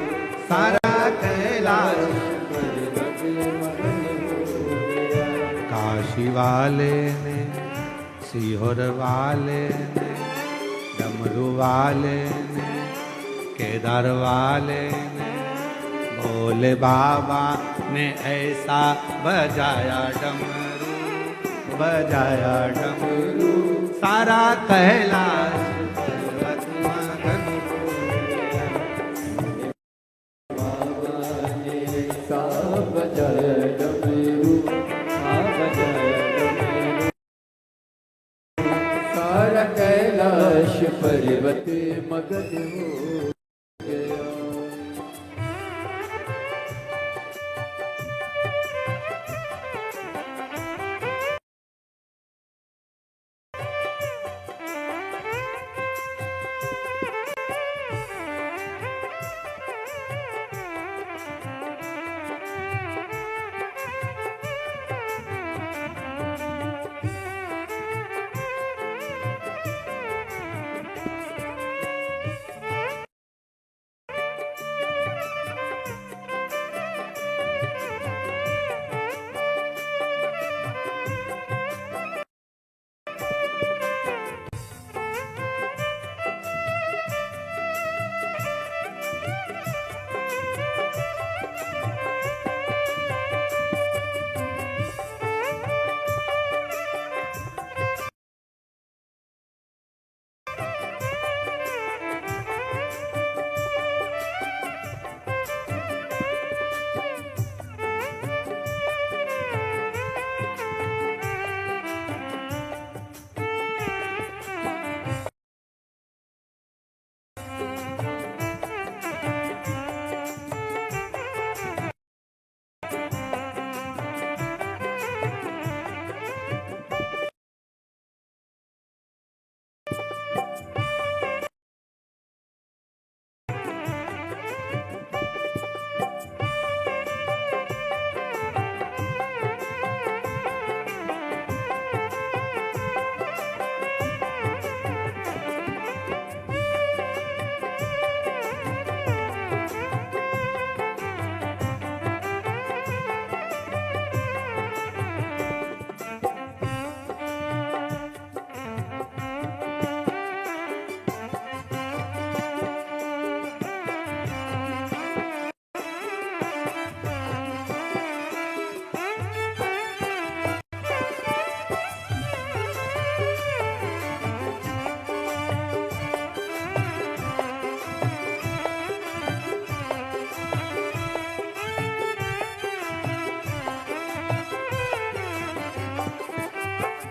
सारा कैलाश पर्वत मगन हो गया। काशी वाले ने, सीहोर वाले ने, डमरू वाले ने, केदार वाले ने, भोले बाबा ने ऐसा बजाया डमरू, बजाया डमरू, सारा कैलाश पर्वत मगन हो गया। बाबा ने ऐसा बजाया डमरू, बजाया डमरू, सारा कैलाश पर्वत मगन हो गया।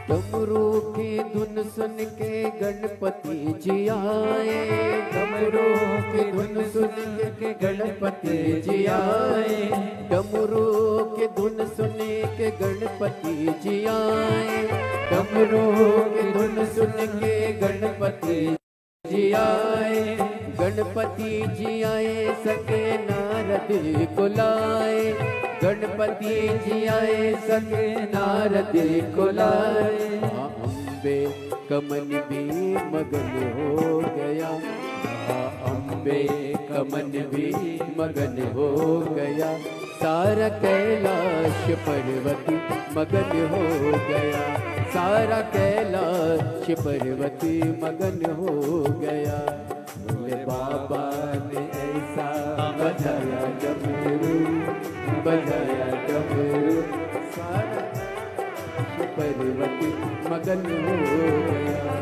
डमरू की धुन सुन के गणपति जी आए, डमरू की धुन सुन के गणपति जी आए, डमरू की धुन सुन के गणपति जी आए, डमरू की धुन सुन के गणपति जी आए, गणपति जी आए सके नारद को लाए, गणपति जी आए सके नारद को लाए। अम्बे कमन भी मगन हो गया, अम्बे कमन भी मगन हो गया, सारा कैलाश पर्वत मगन हो गया, सारा कैलाश पर्वत मगन हो गया। भोले बाबा ने ऐसा बजाया डमरू, बजाया डमरू, सारा पर्वत मगन हो गया।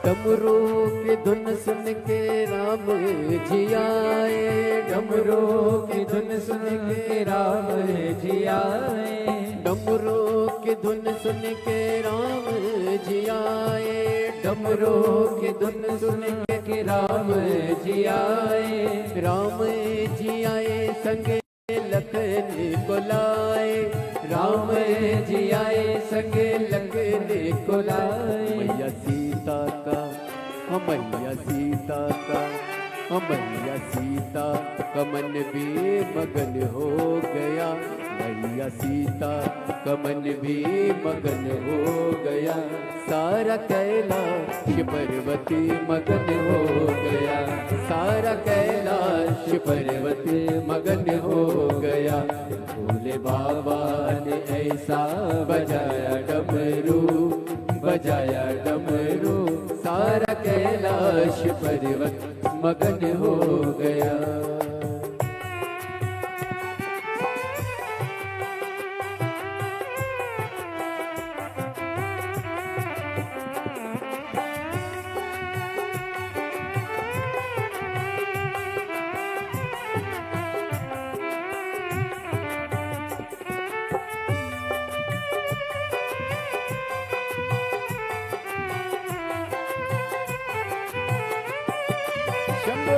डमरू की धुन सुन के राम जी आए, डमरू की धुन सुन के राम जी आए, डमरू की धुन सुन के राम जी आए, डमरू की धुन सुन के राम जी आए, राम जी आए संगे लखन को लाए, राम जी आए संगे लखन को लाए। मैया सीता का, मैया सीता का, मैया सीता कमन भी मगन हो गया, मैया सीता कमन भी मगन हो गया, सारा कैलाश पर्वत मगन हो गया, सारा कैलाश पर्वत मगन हो गया। भोले बाबा ने ऐसा बजाया डमरू, बजाया डमरू, सारा कैलाश पर्वत मगन हो गया। शंभो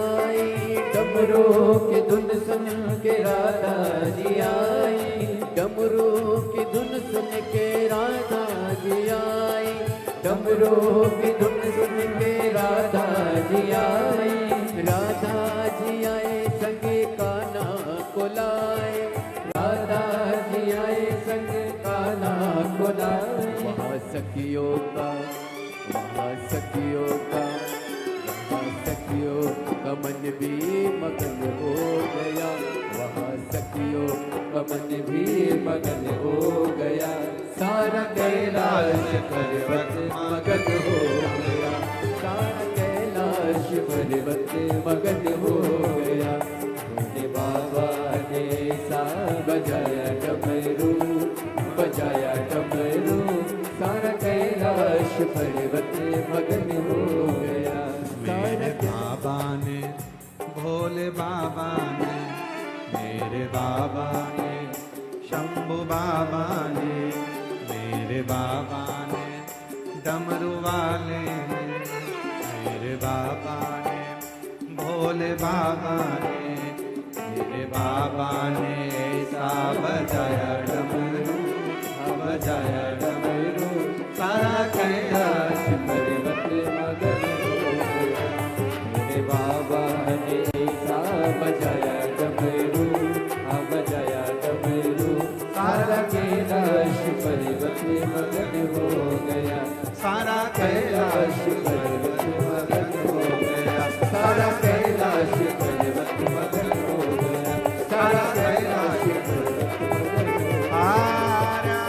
आई, डमरू की धुन सुन के राधा जी आई, डमरू की धुन सुन के राधा जी आई, डमरू की धुन सुन के राधा जी आई, राधा जी आए संगे कान्हा को लाए, राधा जी आए संग कान्हा को लाए। वहाँ सखियों का, वहाँ सखियों का, वहाँ सखियों का मन भी मगन हो गया, वहाँ सखियों का मन भी मगन हो गया, सारा कैलाश पर्वत मगन हो गया, सारा कैलाश पर्वत मगन हो गया। भोले बाबा ने सा बजाया डमरू, बजाया डमरू, सारा कैलाश पर्वत मगन हो गया। मेरे बाबा ने, भोले बाबा ने, मेरे बाबा ने, शंभू बाबा ने, मेरे बाबा ने, डमरू वाले ने, मेरे बाबा ने, भोले बाबा ने, मेरे बाबा ने ऐसा बजाया डमरू, बजाया डमरू, सारा कैलाश पर्वत मगन हो गया। मेरे बाबा ने ऐसा बजाया डमरू, बजाया डमरू, सारा कैलाश पर्वत मगन हो गया, सारा कैलाश पर्वत मगन हो गया, सारा कैलाश पर्वत मगन हो गया, सारा कैलाश पर्वत मगन हो गया।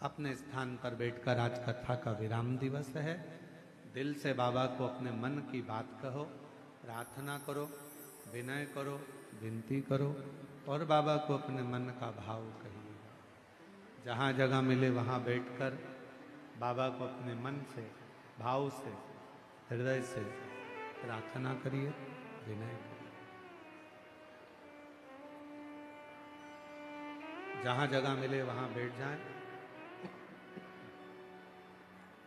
अपने स्थान पर बैठकर आज कथा का विराम दिवस है। दिल से बाबा को अपने मन की बात कहो, प्रार्थना करो, विनय करो, विनती करो और बाबा को अपने मन का भाव कहिएगा। जहाँ जगह मिले वहाँ बैठकर बाबा को अपने मन से, भाव से, हृदय से प्रार्थना करिए, विनय करिए। जहाँ जगह मिले वहाँ बैठ जाएं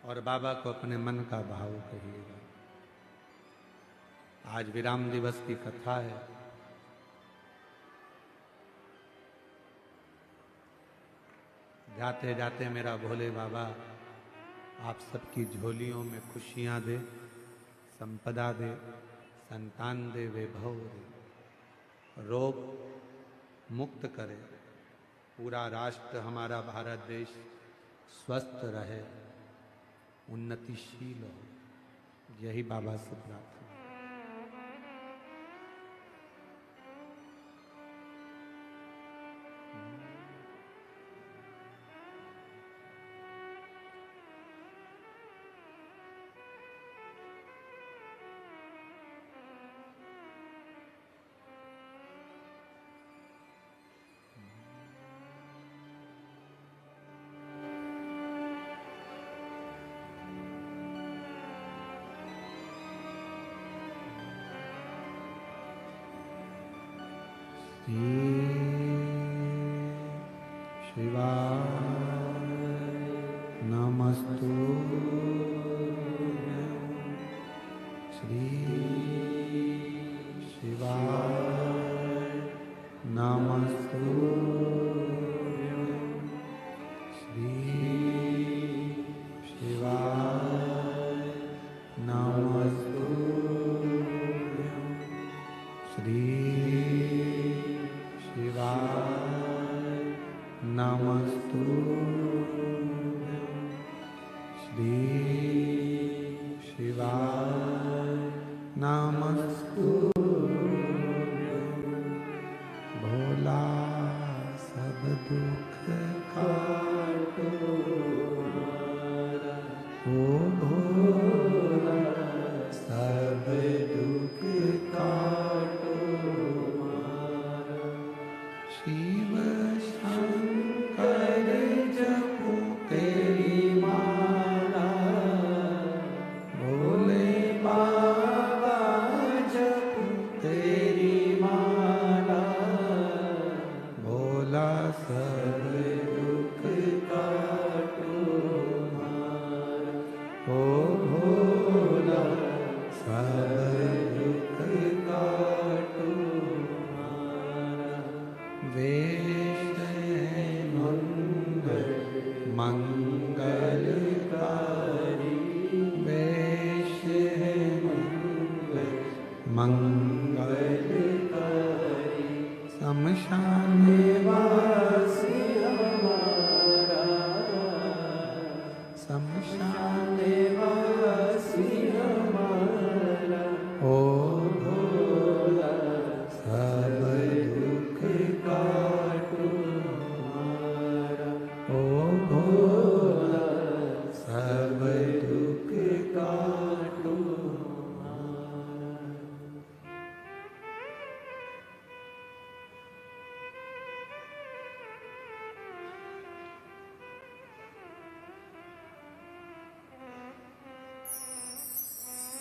और बाबा को अपने मन का भाव कहिएगा। आज विराम दिवस की कथा है। जाते जाते मेरा भोले बाबा आप सबकी झोलियों में खुशियां दे, संपदा दे, संतान दे, वैभव दे, रोग मुक्त करे, पूरा राष्ट्र हमारा भारत देश स्वस्थ रहे, उन्नतिशील हो, यही बाबा से प्रार्थना। शिवाय नमस्तु श्री शिवाय नमस्तु श्री शिवाय नमस्तु श्री शिवाय नमस्तु श्री शिवाय नमस्तु भोला सब दुख काटो ओ भोला सब दुख काटो शिव शंकर जपो तेरी माला भोले बाबा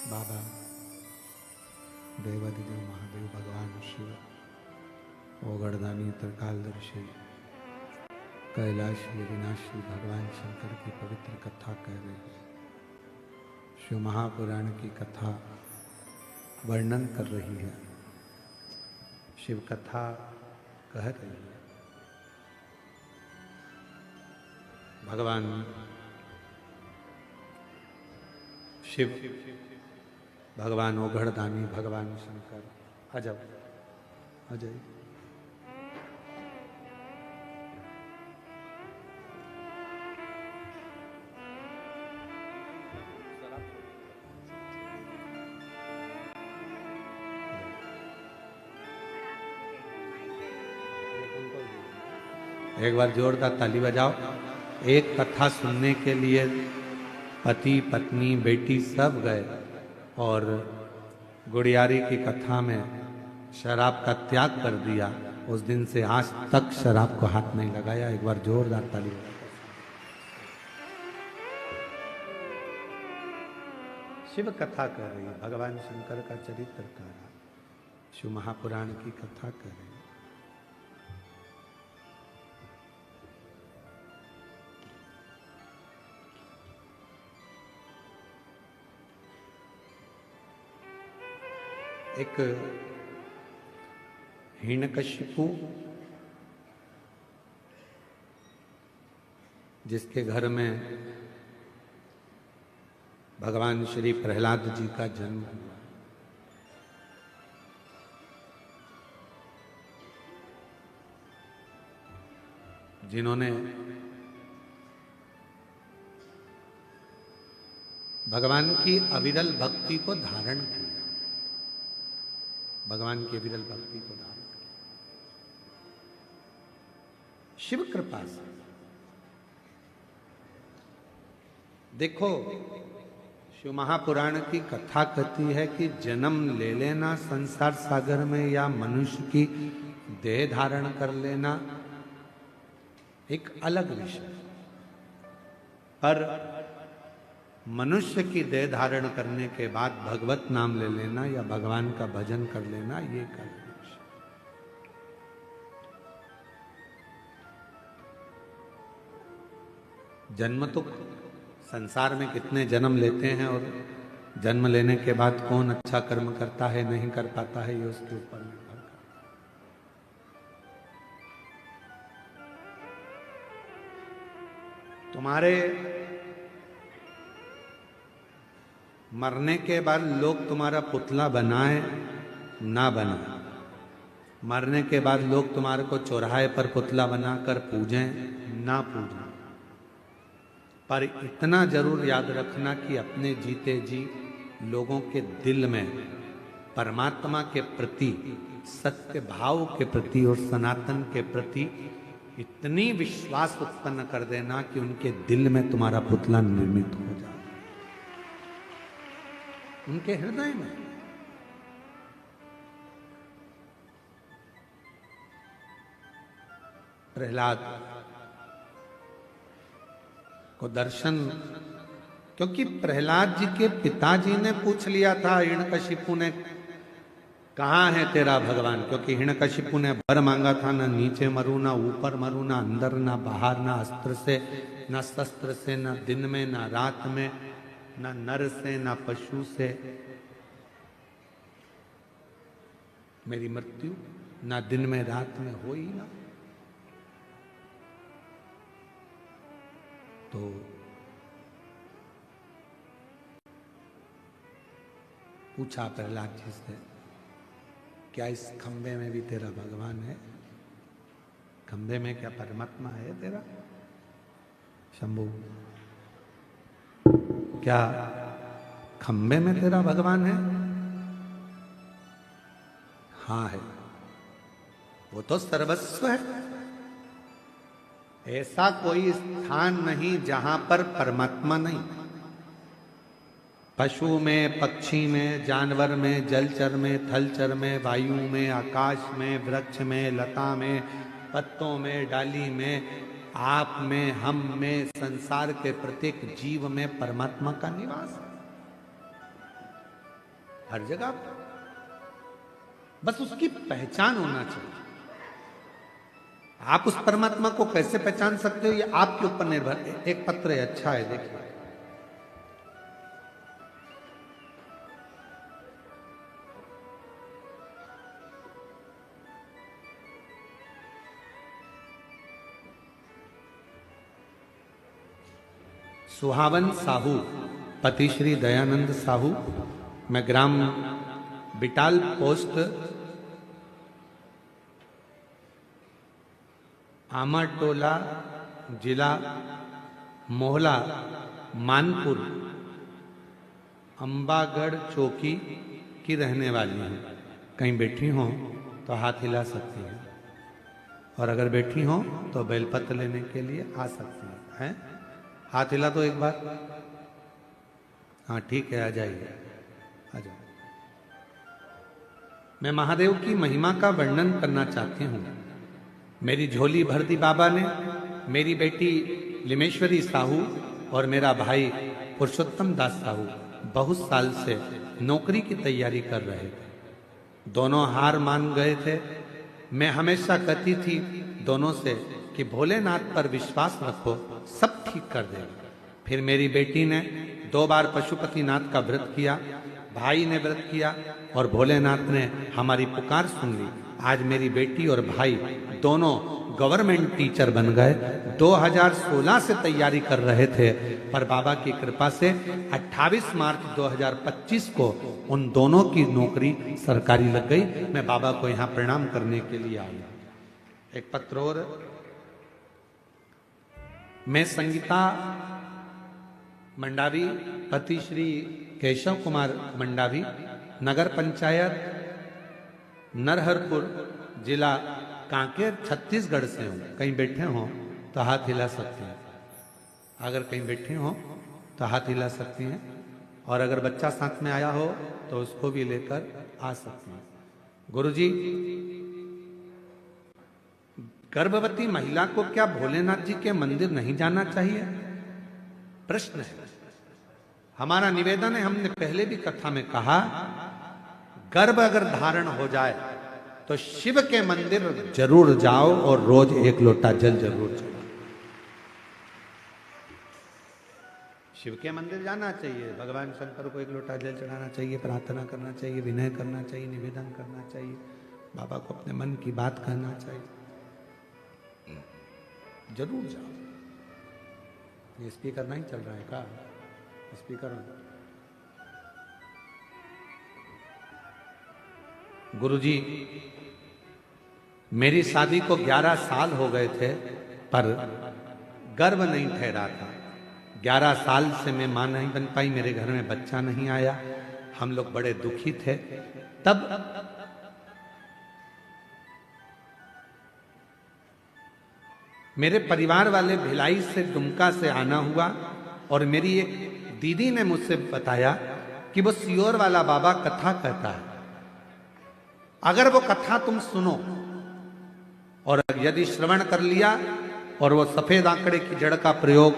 बाबा देवादिदेव महादेव भगवान शिव ओगड़दानी त्रिकालदर्शी कैलाशी अविनाशी भगवान शंकर की पवित्र कथा कह रहे हैं। शिव महापुराण की कथा वर्णन कर रही है, शिव कथा कह रही है। भगवान शिव, भगवान ओघड़दानी, भगवान शंकर। अजब अजय एक बार जोरदार ताली बजाओ। एक कथा सुनने के लिए पति पत्नी बेटी सब गए और गुड़ियारी की कथा में शराब का त्याग कर दिया। उस दिन से आज तक शराब को हाथ नहीं लगाया। एक बार जोरदार ताली बजाओ। शिव कथा कर रही है, भगवान शंकर का चरित्र कर रहा है, शिव महापुराण की कथा कर रही है। एक हिरण्यकशिपु जिसके घर में भगवान श्री प्रहलाद जी का जन्म हुआ। जिन्होंने भगवान की अविरल भक्ति को धारण किया, भगवान की विरल भक्ति को धारण किया शिव कृपा से। देखो, शिव महापुराण की कथा कहती है कि जन्म ले लेना संसार सागर में या मनुष्य की देह धारण कर लेना एक अलग विषय, पर मनुष्य की देह धारण करने के बाद भगवत नाम ले लेना या भगवान का भजन कर लेना ये कर। जन्म तो संसार में कितने जन्म लेते हैं और जन्म लेने के बाद कौन अच्छा कर्म करता है नहीं कर पाता है ये उसके ऊपर निर्भर करता है। तुम्हारे मरने के बाद लोग तुम्हारा पुतला बनाए ना बनाए, मरने के बाद लोग तुम्हारे को चौराहे पर पुतला बनाकर पूजें ना पूजें, पर इतना जरूर याद रखना कि अपने जीते जी लोगों के दिल में परमात्मा के प्रति, सत्य भाव के प्रति और सनातन के प्रति इतनी विश्वास उत्पन्न कर देना कि उनके दिल में तुम्हारा पुतला निर्मित हो जाए, उनके हृदय में। प्रहलाद को दर्शन, क्योंकि प्रहलाद जी के पिताजी ने पूछ लिया था, हिरण्यकशिपु ने, कहाँ है तेरा भगवान, क्योंकि हिरण्यकशिपु ने वर मांगा था, ना नीचे मरू ना ऊपर मरू, ना अंदर ना बाहर, ना अस्त्र से ना शस्त्र से, ना दिन में ना रात में, ना नर से ना पशु से मेरी मृत्यु, ना दिन में रात में हो ही ना। तो पूछा प्रहलाद जी से, क्या इस खंबे में भी तेरा भगवान है? खंबे में क्या परमात्मा है तेरा? शंभु, क्या खंबे में तेरा भगवान है? हाँ है, वो तो सर्वस्व है। ऐसा कोई स्थान नहीं जहां पर परमात्मा नहीं। पशु में, पक्षी में, जानवर में, जलचर में, थलचर में, वायु में, आकाश में, वृक्ष में, लता में, पत्तों में, डाली में, आप में, हम में, संसार के प्रत्येक जीव में परमात्मा का निवास है। हर जगह, बस उसकी पहचान होना चाहिए। आप उस परमात्मा को कैसे पहचान सकते हो ये आपके ऊपर निर्भर है। एक पत्र है, अच्छा है, देखिए। सुहावन साहू, पति श्री दयानंद साहू, मैं ग्राम बिटाल पोस्ट आमाटोला, जिला मोहला, मानपुर, अंबागढ़ चौकी की रहने वाली हूँ। कहीं बैठी हो तो हाथ हिला सकती हैं, और अगर बैठी हो तो बेलपत्र लेने के लिए आ सकती हैं। हाथ हिला तो एक बार। हाँ ठीक है, आ जाइए, आ जाओ। मैं महादेव की महिमा का वर्णन करना चाहती हूँ। मेरी झोली भर दी बाबा ने। मेरी बेटी लिमेश्वरी साहू और मेरा भाई पुरुषोत्तम दास साहू बहुत साल से नौकरी की तैयारी कर रहे थे। दोनों हार मान गए थे। मैं हमेशा कहती थी दोनों से कि भोलेनाथ पर विश्वास रखो, सब ठीक कर देगा। फिर मेरी बेटी ने 2 बार पशुपतिनाथ का व्रत किया, भाई ने व्रत किया, और भोलेनाथ ने हमारी पुकार सुन ली। आज मेरी बेटी और भाई दोनों गवर्नमेंट टीचर बन गए। 2016 से तैयारी कर रहे थे, पर बाबा की कृपा से 28 मार्च 2025 को उन दोनों की नौकरी सरकारी लग गई। मैं बाबा को यहाँ प्रणाम करने के लिए आया। एक पत्र और। मैं संगीता मंडावी, पति श्री केशव कुमार मंडावी, नगर पंचायत नरहरपुर, जिला कांकेर, छत्तीसगढ़ से हूँ। कहीं बैठे हो तो हाथ हिला सकते हैं। अगर कहीं बैठे हो तो हाथ हिला सकती हैं, और अगर बच्चा साथ में आया हो तो उसको भी लेकर आ सकती हैं। गुरुजी, गर्भवती महिला को क्या भोलेनाथ जी के मंदिर नहीं जाना चाहिए? प्रश्न है। हमारा निवेदन है, हमने पहले भी कथा में कहा, गर्भ अगर धारण हो जाए तो शिव के मंदिर जरूर जाओ और रोज 1 लोटा जल जरूर चढ़ाओ। शिव के मंदिर जाना चाहिए, भगवान शंकर को 1 लोटा जल चढ़ाना चाहिए, प्रार्थना करना चाहिए, विनय करना चाहिए, निवेदन करना चाहिए, बाबा को अपने मन की बात कहना चाहिए। जरूर जाओ। ये स्पीकर नहीं चल रहा है का? स्पीकर। गुरुजी, मेरी शादी को 11 साल हो गए थे, पर गर्भ नहीं ठहरा था। 11 साल से मैं मां नहीं बन पाई, मेरे घर में बच्चा नहीं आया। हम लोग बड़े दुखी थे। तब मेरे परिवार वाले भिलाई से, दुमका से आना हुआ, और मेरी एक दीदी ने मुझसे बताया कि वो सियोर वाला बाबा कथा कहता है। अगर वो कथा तुम सुनो और यदि श्रवण कर लिया और वो सफेद आंकड़े की जड़ का प्रयोग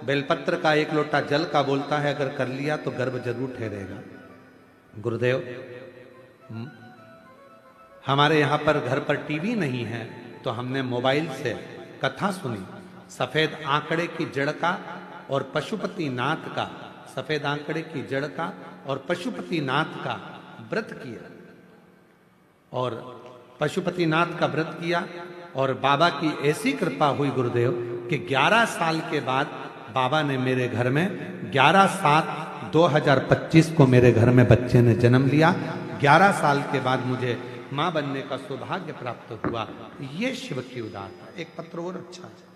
बेलपत्र का 1 लोटा जल का बोलता है, अगर कर लिया तो गर्भ जरूर ठहरेगा। गुरुदेव, हमारे यहाँ पर घर पर टीवी नहीं है, तो हमने मोबाइल से कथा सुनी। सफेद आंकड़े की जड़ का और पशुपतिनाथ का, सफेद आंकड़े की जड़ का और पशुपतिनाथ का व्रत किया, और पशुपतिनाथ का व्रत किया, और बाबा की ऐसी कृपा हुई गुरुदेव कि 11 साल के बाद बाबा ने मेरे घर में 11/7/2025 को मेरे घर में बच्चे ने जन्म लिया। 11 साल के बाद मुझे मां बनने का सौभाग्य प्राप्त हुआ। ये शिव की उदारता। एक पत्र और अच्छा है।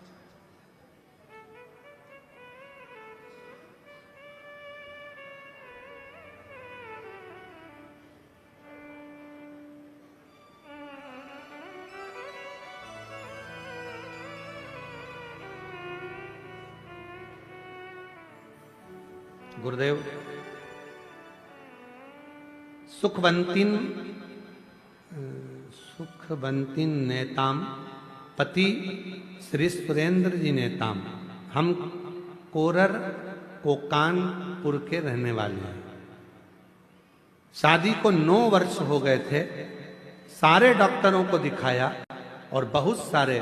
गुरुदेव, सुखवंतिन नेताम, पति श्री सुरेंद्र जी नेताम। हम कोरर कोकानपुर के रहने वाले हैं। शादी को 9 वर्ष हो गए थे, सारे डॉक्टरों को दिखाया और बहुत सारे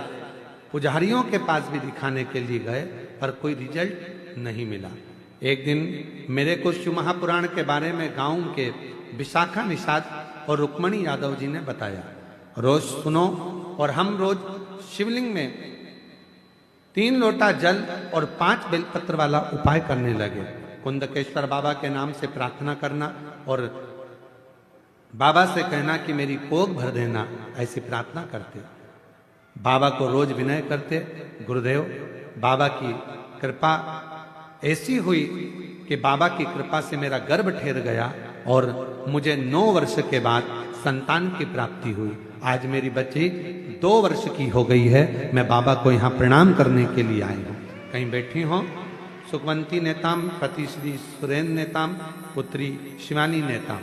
पुजारियों के पास भी दिखाने के लिए गए, पर कोई रिजल्ट नहीं मिला। एक दिन मेरे को शिव महापुराण के बारे में गांव के विशाखा निषाद और रुक्मणी यादव जी ने बताया। रोज सुनो, और हम रोज शिवलिंग में 3 लोटा जल और 5 बेलपत्र वाला उपाय करने लगे। कुंदकेश्वर बाबा के नाम से प्रार्थना करना और बाबा से कहना कि मेरी कोख भर देना, ऐसी प्रार्थना करते। बाबा को रोज विनय करते। गुरुदेव, बाबा की कृपा ऐसी हुई कि बाबा की कृपा से मेरा गर्भ ठहर गया और मुझे 9 वर्ष के बाद संतान की प्राप्ति हुई। आज मेरी बच्ची 2 वर्ष की हो गई है। मैं बाबा को यहाँ प्रणाम करने के लिए आई हूँ। कहीं बैठी हो? सुखवंती नेताम, पति श्री सुरेंद्र नेताम, पुत्री शिवानी नेताम।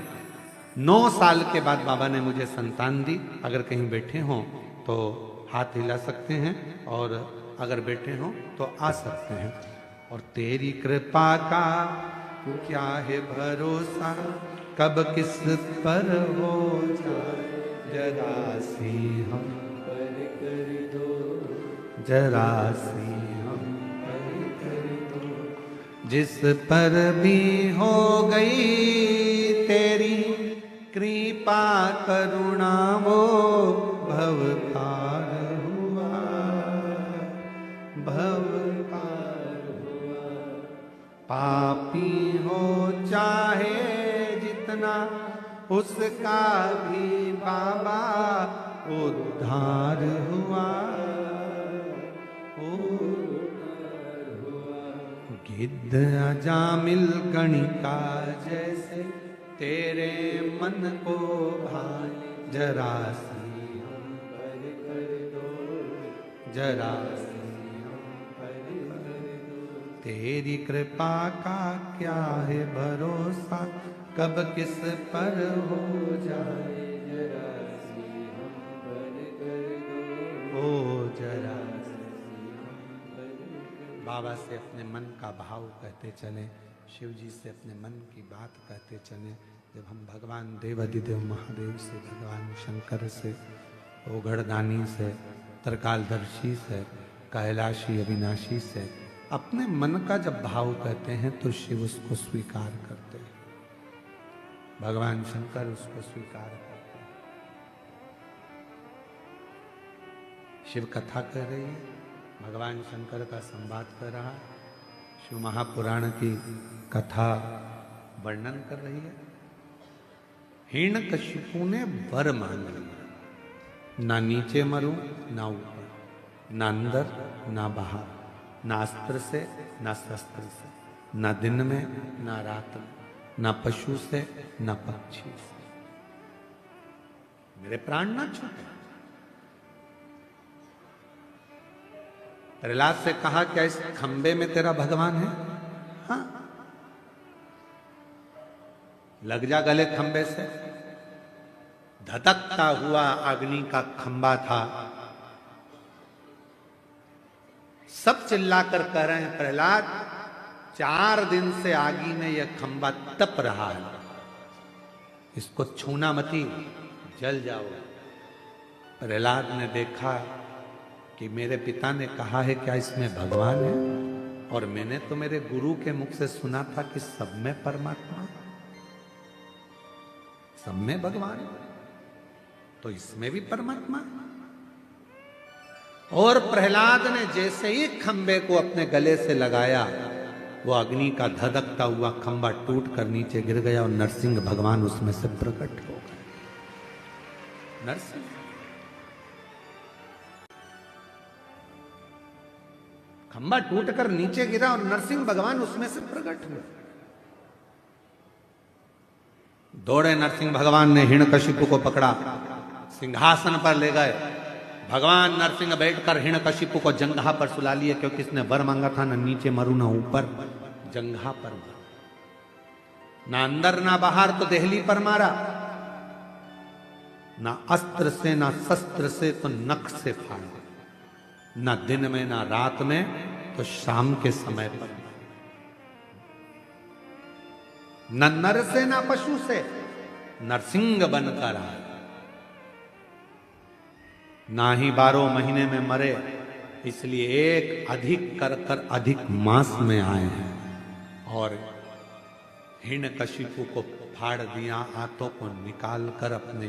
9 साल के बाद बाबा ने मुझे संतान दी। अगर कहीं बैठे हो तो हाथ हिला सकते हैं, और अगर बैठे हो तो आ सकते हैं। और तेरी कृपा का क्या है भरोसा, कब किस पर हो जाए, जरा सी हम पर कर दो, जरा सी हम पर कर दो। जिस पर भी हो गई तेरी कृपा करुणा, वो भव पार हुआ, भव पार हुआ। पापी हो चाहे जितना, उसका भी बाबा उद्धार हुआ, उद्धार हुआ। गिद्ध अजामिल गणिका जैसे तेरे मन को भाए, जरा सी हम पर कर दो, जरा सी हम पर कर दो। तेरी कृपा का क्या है भरोसा, कब किस पर हो जाए, जरा सी हम पर कर दो, ओ जरा सी हम पर कर दो। बाबा से अपने मन का भाव कहते चले, शिव जी से अपने मन की बात कहते चले। जब हम भगवान देवाधिदेव महादेव से, भगवान शंकर से, ओघड़दानी से, त्रिकालदर्शी से, कैलाशी अविनाशी से अपने मन का जब भाव कहते हैं तो शिव उसको स्वीकार करते हैं, भगवान शंकर उसको स्वीकार करते हैं। शिव कथा कर रही है, भगवान शंकर का संवाद कर रहा, शिव महापुराण की कथा वर्णन कर रही है। हिरण्यकशिपु ने वर मांग लिया, ना नीचे मरूं ना ऊपर, ना अंदर ना बाहर, ना अस्त्र से ना शस्त्र से, ना दिन में ना रात में, ना पशु से ना पक्षी से, मेरे प्राण ना छूटे। प्रहलाद से कहा, क्या इस खंबे में तेरा भगवान है? हाँ, लग जा गले खंबे से। धधकता हुआ अग्नि का खंबा था। सब चिल्लाकर कह रहे हैं, प्रहलाद 4 दिन से आगी में यह खंबा तप रहा है, इसको छूना मती, जल जाओ। प्रहलाद ने देखा कि मेरे पिता ने कहा है, क्या इसमें भगवान है? और मैंने तो मेरे गुरु के मुख से सुना था कि सब में परमात्मा, सब में भगवान, तो इसमें भी परमात्मा। और प्रहलाद ने जैसे ही खंबे को अपने गले से लगाया, वो अग्नि का धधकता हुआ खंबा टूट कर नीचे गिर गया और नरसिंह भगवान उसमें से प्रकट हो गए। नरसिंह, खंबा टूटकर नीचे गिरा और नरसिंह भगवान उसमें से प्रकट हुए। दौड़े नरसिंह भगवान ने हिरण्यकशिपु को पकड़ा, सिंहासन पर ले गए। भगवान नरसिंह बैठकर हिरण्यकशिपु को जंघा पर सुला लिए, क्योंकि इसने वर मांगा था, ना नीचे मरू ना ऊपर, जंघा पर मारा। ना अंदर ना बाहर, तो देहली पर मारा। ना अस्त्र से ना शस्त्र से, तो नख से फाड़ा। ना दिन में ना रात में, तो शाम के समय पर। न नर से ना पशु से, नरसिंह बनकर आए, ना ही 12 महीने में मरे, इसलिए एक अधिक कर अधिक मास में आए हैं और हिरण्यकशिपु को फाड़ दिया, हाथों को निकाल कर अपने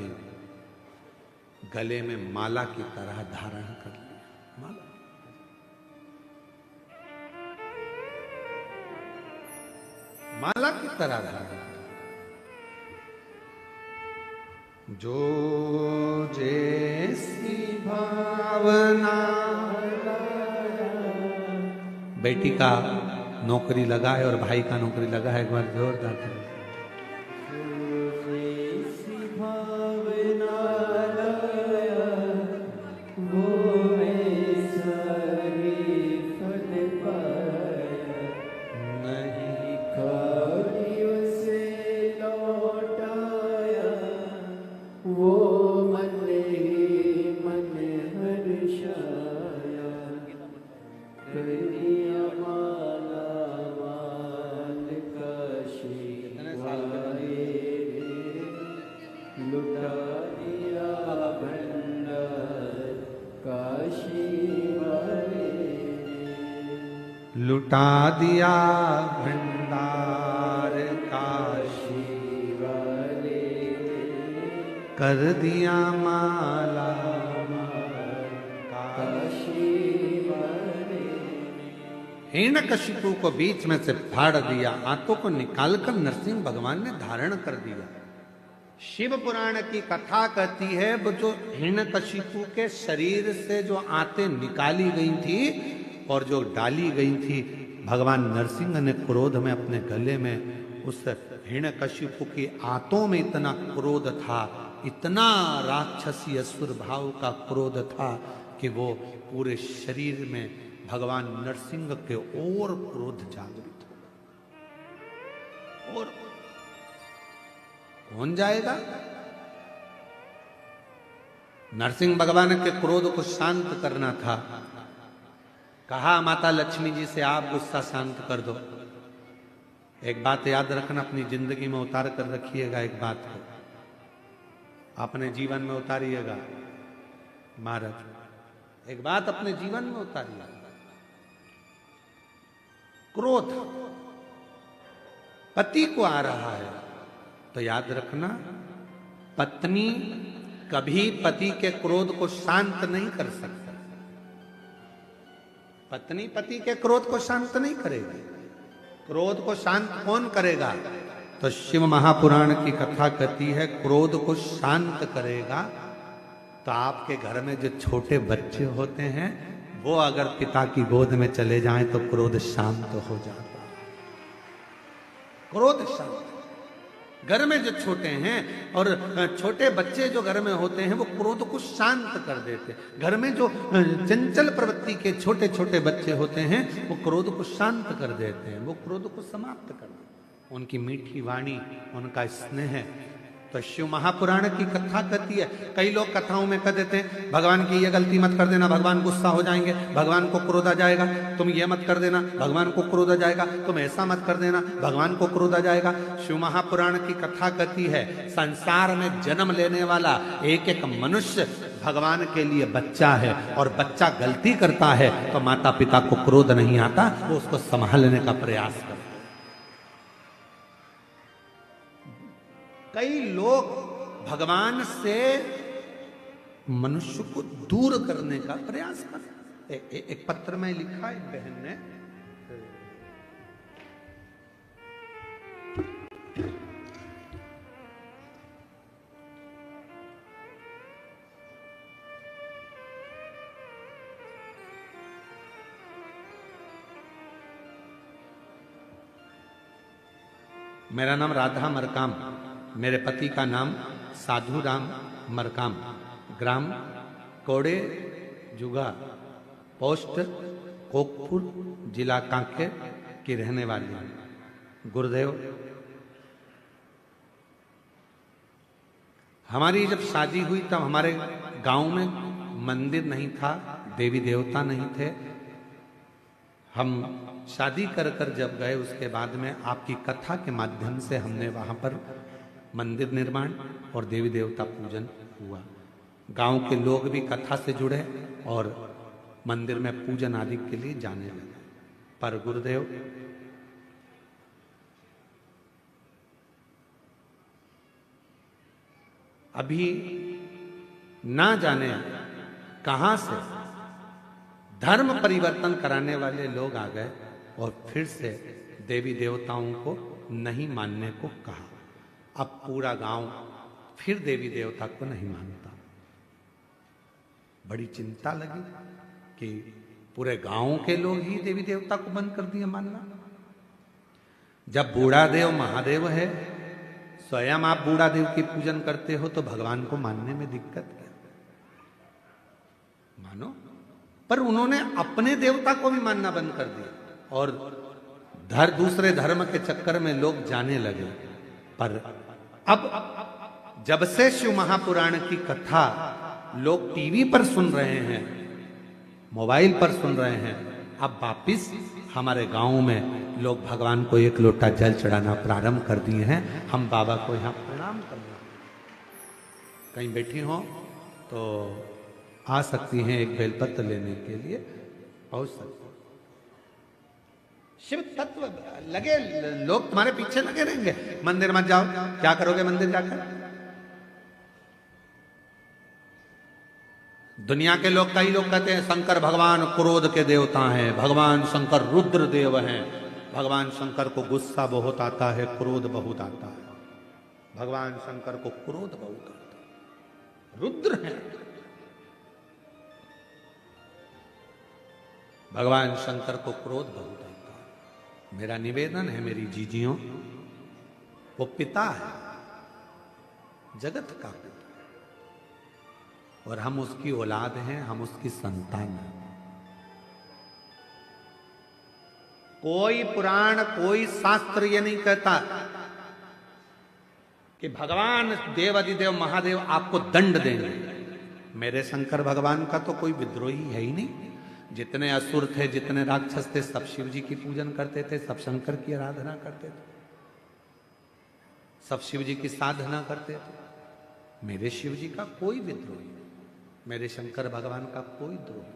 गले में माला की तरह धारण कर लिया। माला की तरह धारण, जो जैसी भावना। बेटी का नौकरी लगा है और भाई का नौकरी लगा है, एक बार जोरदार करें। लुटा दिया भंडार काशी वाले, कर दिया माला काशी वाले। हिरण्यकशिपु को बीच में से फाड़ दिया, आंतों को निकालकर नरसिंह भगवान ने धारण कर दिया। शिव पुराण की कथा कहती है वो जो हिरण्यकशिपु के शरीर से जो आंतें निकाली गई थी और जो डाली गई थी, भगवान नरसिंह ने क्रोध में अपने गले में उस हिरण्यकशिपु की आंतों में इतना क्रोध था, इतना राक्षसी असुर भाव का क्रोध था कि वो पूरे शरीर में भगवान नरसिंह के और क्रोध जागृत हो। और कौन जाएगा? नरसिंह भगवान के क्रोध को शांत करना था। कहा माता लक्ष्मी जी से आप गुस्सा शांत कर दो। एक बात याद रखना, अपनी जिंदगी में उतार कर रखिएगा, एक बात को अपने जीवन में उतारिएगा। महाराज एक बात अपने जीवन में उतारिएगा, क्रोध पति को आ रहा है तो याद रखना, पत्नी कभी पति के क्रोध को शांत नहीं कर सकती। पत्नी पति के क्रोध को शांत नहीं करेगी। क्रोध को शांत कौन करेगा? तो शिव महापुराण की कथा कहती है क्रोध को शांत करेगा तो आपके घर में जो छोटे बच्चे होते हैं वो अगर पिता की गोद में चले जाएं तो क्रोध शांत हो जाता है। क्रोध शांत। घर में जो छोटे हैं और छोटे बच्चे जो घर में होते हैं वो क्रोध को शांत कर देते। घर में जो चंचल प्रवृत्ति के छोटे छोटे बच्चे होते हैं वो क्रोध को शांत कर देते हैं, वो क्रोध को समाप्त कर देते हैं। उनकी मीठी वाणी, उनका स्नेह। तो शिव महापुराण की कथा कहती है, कई लोग कथाओं में कह देते हैं भगवान की ये गलती मत कर देना, भगवान गुस्सा हो जाएंगे, भगवान को क्रोध आ जाएगा, तुम ये मत कर देना, भगवान को क्रोध आ जाएगा, तुम ऐसा मत कर देना, भगवान को क्रोध आ जाएगा। शिव महापुराण की कथा कहती है संसार में जन्म लेने वाला एक एक मनुष्य भगवान के लिए बच्चा है, और बच्चा गलती करता है तो माता पिता को क्रोध नहीं आता, वो उसको संभालने का प्रयास करता है। कई लोग भगवान से मनुष्य को दूर करने का प्रयास करते। एक पत्र में लिखा एक बहन ने, मेरा नाम राधा मरकाम, मेरे पति का नाम साधु राम मरकाम, ग्राम कोड़े जुगा, पोस्ट कोकपुर, जिला कांकेर की रहने वाली हूं। गुरुदेव, हमारी जब शादी हुई तब हमारे गांव में मंदिर नहीं था, देवी देवता नहीं थे। हम शादी कर कर जब गए उसके बाद में आपकी कथा के माध्यम से हमने वहां पर मंदिर निर्माण और देवी देवता पूजन हुआ। गांव के लोग भी कथा से जुड़े और मंदिर में पूजन आदि के लिए जाने लगे। पर गुरुदेव अभी ना जाने कहां से धर्म परिवर्तन कराने वाले लोग आ गए और फिर से देवी देवताओं को नहीं मानने को कहा। अब पूरा गांव फिर देवी देवता को नहीं मानता। बड़ी चिंता लगी कि पूरे गांव के लोग ही देवी देवता को बंद कर दिए मानना। जब बूढ़ा देव महादेव है, स्वयं आप बूढ़ा देव की पूजन करते हो, तो भगवान को मानने में दिक्कत क्या? मानो। पर उन्होंने अपने देवता को भी मानना बंद कर दिया और दूसरे धर्म के चक्कर में लोग जाने लगे। पर अब जब से शिव महापुराण की कथा लोग टीवी पर सुन रहे हैं, मोबाइल पर सुन रहे हैं, अब वापिस हमारे गांव में लोग भगवान को एक लोटा जल चढ़ाना प्रारंभ कर दिए हैं। हम बाबा को यहाँ प्रणाम करना, कहीं बैठी हो तो आ सकती हैं, एक बेलपत्र लेने के लिए पहुंच सकती। शिव तत्व लगे, लोग तुम्हारे पीछे लगे रहेंगे। मंदिर मत जाओ, क्या करोगे मंदिर जाकर? दुनिया के लोग, कई लोग कहते हैं शंकर भगवान क्रोध के देवता हैं, भगवान शंकर रुद्र देव हैं, भगवान शंकर को गुस्सा बहुत आता है, क्रोध बहुत आता है, भगवान शंकर को क्रोध बहुत आता है, रुद्र हैं भगवान शंकर को क्रोध बहुत आता है। मेरा निवेदन है मेरी जीजियों, वो पिता है, जगत का पिता, और हम उसकी औलाद हैं, हम उसकी संतान हैं। कोई पुराण, कोई शास्त्र ये नहीं कहता कि भगवान देवाधिदेव महादेव आपको दंड देंगे। मेरे शंकर भगवान का तो कोई विद्रोही है ही नहीं। जितने असुर थे, जितने राक्षस थे, सब शिव जी की पूजन करते थे, सब शंकर की आराधना करते थे, सब शिव जी की साधना करते थे। मेरे शिव जी का कोई विद्रोही, मेरे शंकर भगवान का कोई द्रोही,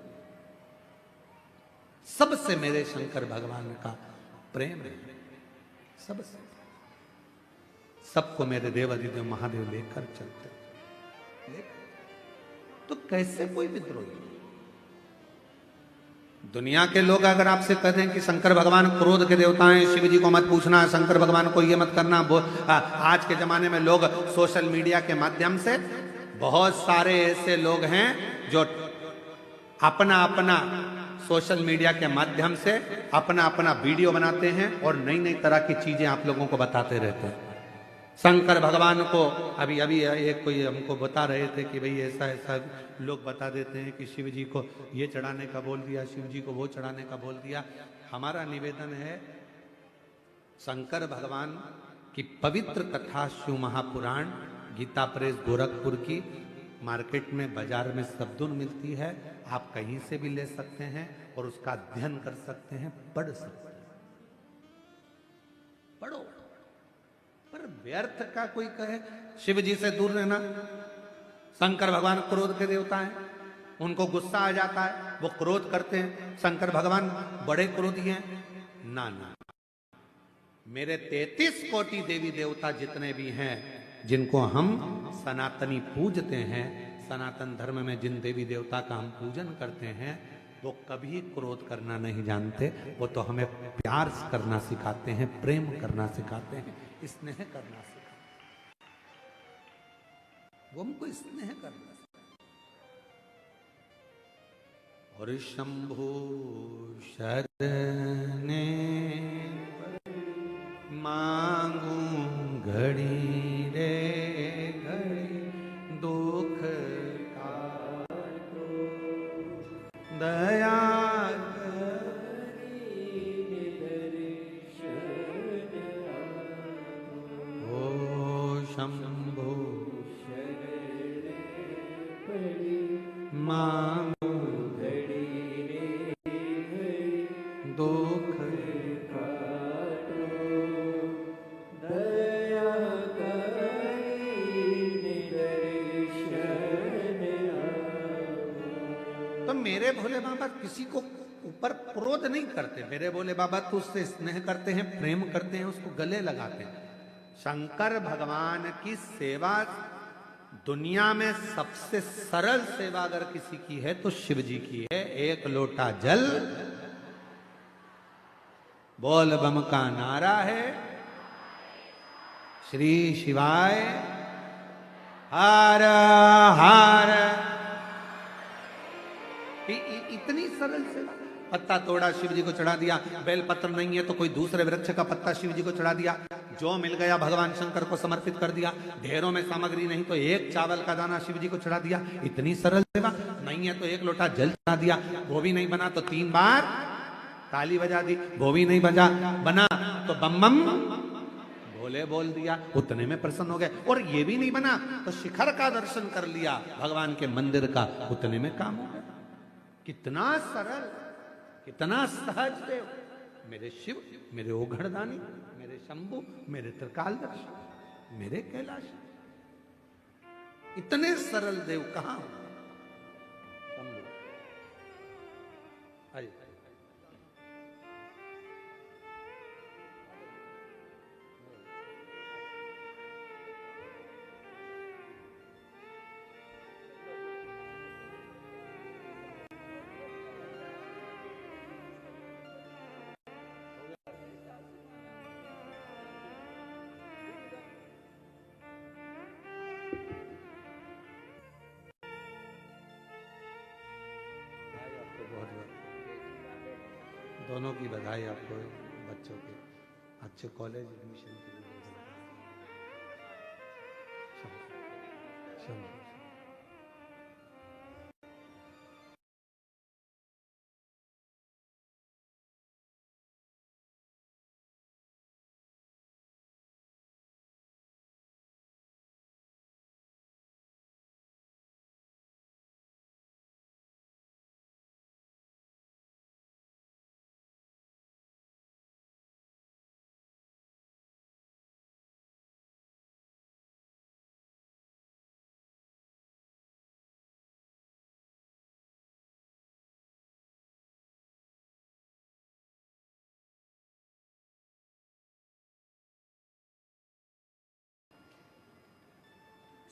सबसे मेरे शंकर भगवान का प्रेम है, सबसे। सबको मेरे देवाधिदेव महादेव लेकर चलते, तो कैसे कोई विद्रोही? दुनिया के लोग अगर आपसे कहते हैं कि शंकर भगवान क्रोध के देवता हैं, शिव जी को मत पूछना, शंकर भगवान को ये मत करना। आज के जमाने में लोग सोशल मीडिया के माध्यम से, बहुत सारे ऐसे लोग हैं जो अपना अपना सोशल मीडिया के माध्यम से अपना अपना वीडियो बनाते हैं और नई नई तरह की चीजें आप लोगों को बताते रहते हैं। शंकर भगवान को अभी एक कोई हमको बता रहे थे कि भाई ऐसा ऐसा लोग बता देते हैं कि शिव जी को ये चढ़ाने का बोल दिया, शिव जी को वो चढ़ाने का बोल दिया। हमारा निवेदन है, शंकर भगवान की पवित्र कथा शिव महापुराण गीता प्रेस गोरखपुर की मार्केट में, बाजार में सबदुन मिलती है। आप कहीं से भी ले सकते हैं और उसका अध्ययन कर सकते हैं, पढ़ सकते हैं, पढ़ो। पर व्यर्थ का कोई कहे शिव जी से दूर रहना, शंकर भगवान क्रोध के देवता हैं, उनको गुस्सा आ जाता है, वो क्रोध करते हैं, शंकर भगवान बड़े क्रोधी हैं। ना ना, मेरे 33 कोटि देवी देवता जितने भी हैं, जिनको हम सनातनी पूजते हैं, सनातन धर्म में जिन देवी देवता का हम पूजन करते हैं, वो कभी क्रोध करना नहीं जानते। वो तो हमें प्यार करना सिखाते हैं, प्रेम करना सिखाते हैं, स्नेह करना सिखाते हैं। वो हमको स्नेह करना सिखाते। और शंभु शरणे मांगू घड़ी रे घड़ी, दुख काटो दया शंभो मांगो घड़ी रे दुख काटो दया कर मेरे भोले बाबा किसी को ऊपर क्रोध नहीं करते। मेरे भोले बाबा तो उससे स्नेह करते हैं, प्रेम करते हैं, उसको गले लगाते हैं। शंकर भगवान की सेवा दुनिया में सबसे सरल सेवा अगर किसी की है तो शिव जी की है। एक लोटा जल, बोल बम का नारा है, श्री शिवाय हर हर। इतनी सरल सेवा। पत्ता तोड़ा शिव जी को चढ़ा दिया, बेलपत्र नहीं है तो कोई दूसरे वृक्ष का पत्ता शिव जी को चढ़ा दिया, जो मिल गया भगवान शंकर को समर्पित कर दिया। ढेरों में सामग्री नहीं तो एक चावल का दाना शिव जी को चढ़ा दिया। इतनी सरल सेवा। नहीं है तो एक लोटा जल चढ़ा दिया, वो भी नहीं बना तो 3 बार ताली बजा दी, वो भी नहीं बना तो बम बम भोले बोल दिया, उतने में प्रसन्न हो गए। और ये भी नहीं बना तो शिखर का दर्शन कर लिया भगवान के मंदिर का, उतने में काम हो गया। कितना सरल, कितना सहज देव मेरे शिव, मेरे ओघड़दानी, मेरे शंभु, मेरे त्रिकालदर्शी, मेरे कैलाश। इतने सरल देव कहां हो? शंभु आइए। दोनों की बधाई आपको, बच्चों के अच्छे कॉलेज एडमिशन के लिए।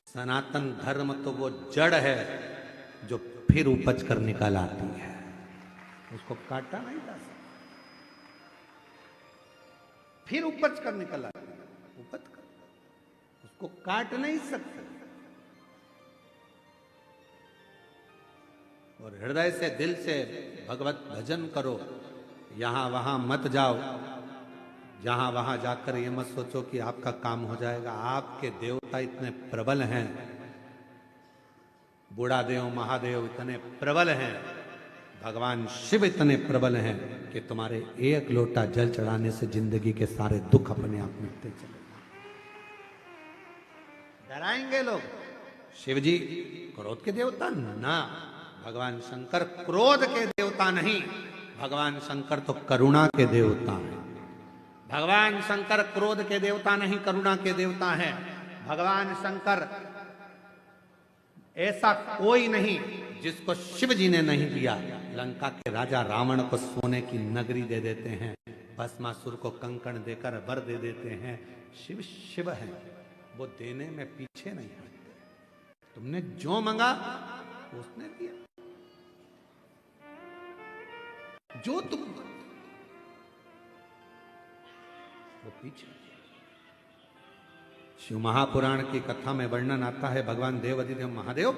सनातन धर्म तो वो जड़ है जो फिर उपज कर निकल आती है, उसको काटा नहीं जा सकता। फिर उपज कर निकल आती है, उपज कर, उसको काट नहीं सकते। और हृदय से, दिल से भगवत भजन करो, यहां वहां मत जाओ। जहां वहां जाकर ये मत सोचो कि आपका काम हो जाएगा। आपके देवता इतने प्रबल हैं, बूढ़ा देव महादेव इतने प्रबल हैं, भगवान शिव इतने प्रबल हैं कि तुम्हारे एक लोटा जल चढ़ाने से जिंदगी के सारे दुख अपने आप मिटते चले। डराएंगे लोग शिव जी क्रोध के देवता ना, भगवान शंकर क्रोध के देवता नहीं, भगवान शंकर तो करुणा के देवता हैं। भगवान शंकर क्रोध के देवता नहीं, करुणा के देवता हैं। भगवान शंकर ऐसा कोई नहीं जिसको शिव जी ने नहीं दिया। लंका के राजा रावण को सोने की नगरी दे देते हैं, भस्मासुर को कंकण देकर वर दे देते हैं। शिव शिव है, वो देने में पीछे नहीं हटते। तुमने जो मांगा उसने दिया, जो तुम वो पीछे। शिव महापुराण की कथा में वर्णन आता है, भगवान देवाधिदेव महादेव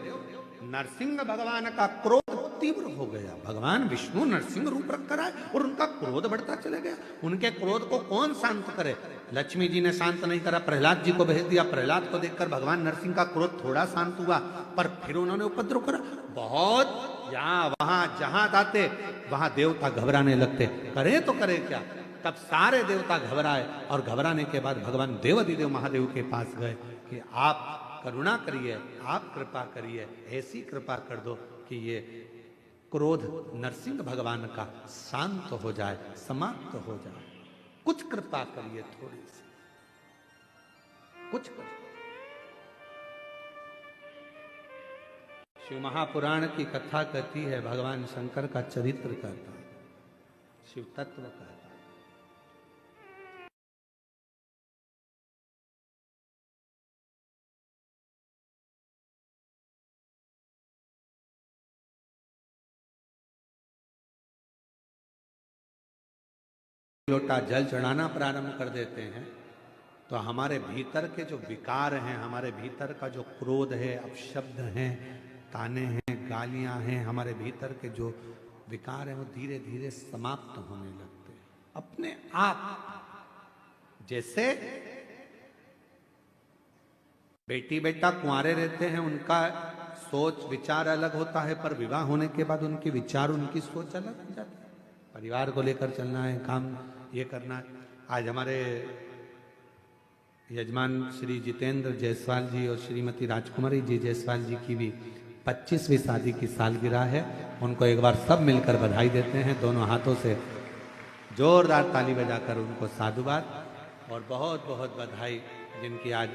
नरसिंह भगवान का क्रोध तीव्र हो गया। भगवान विष्णु नरसिंह रूप रखकर आए और उनका क्रोध बढ़ता चले गया। उनके क्रोध को कौन शांत करे? लक्ष्मी जी ने शांत नहीं करा, प्रहलाद जी को भेज दिया। प्रहलाद को देखकर भगवान नरसिंह का क्रोध थोड़ा शांत हुआ, पर फिर उन्होंने उपद्रव करा बहुत। यहां वहां जहां जाते वहां देवता घबराने लगते, करे तो करे क्या। तब सारे देवता घबराए और घबराने के बाद भगवान देवाधिदेव महादेव के पास गए कि आप करुणा करिए, आप कृपा करिए, ऐसी कृपा कर दो कि ये क्रोध नरसिंह भगवान का शांत हो जाए, समाप्त हो जाए। कुछ कृपा करिए, थोड़ी सी कुछ करिए। शिव महापुराण की कथा कहती है, भगवान शंकर का चरित्र कहता है, शिव तत्व कहता है। लोटा जल चढ़ाना प्रारंभ कर देते हैं तो हमारे भीतर के जो विकार हैं, हमारे भीतर का जो क्रोध है, अपशब्द हैं, ताने हैं, गालियां हैं, हमारे भीतर के जो विकार हैं वो धीरे धीरे समाप्त होने लगते हैं अपने आप। जैसे बेटी बेटा कुंवारे रहते हैं, उनका सोच विचार अलग होता है, पर विवाह होने के बाद उनके विचार, उनकी सोच अलग हो जाती है। परिवार को लेकर चलना है, काम ये करना है। आज हमारे यजमान श्री जितेंद्र जायसवाल जी और श्रीमती राजकुमारी जी जायसवाल जी की भी 25वीं शादी की सालगिरह है। उनको एक बार सब मिलकर बधाई देते हैं, दोनों हाथों से जोरदार ताली बजाकर उनको साधुवाद और बहुत बहुत बधाई। जिनकी आज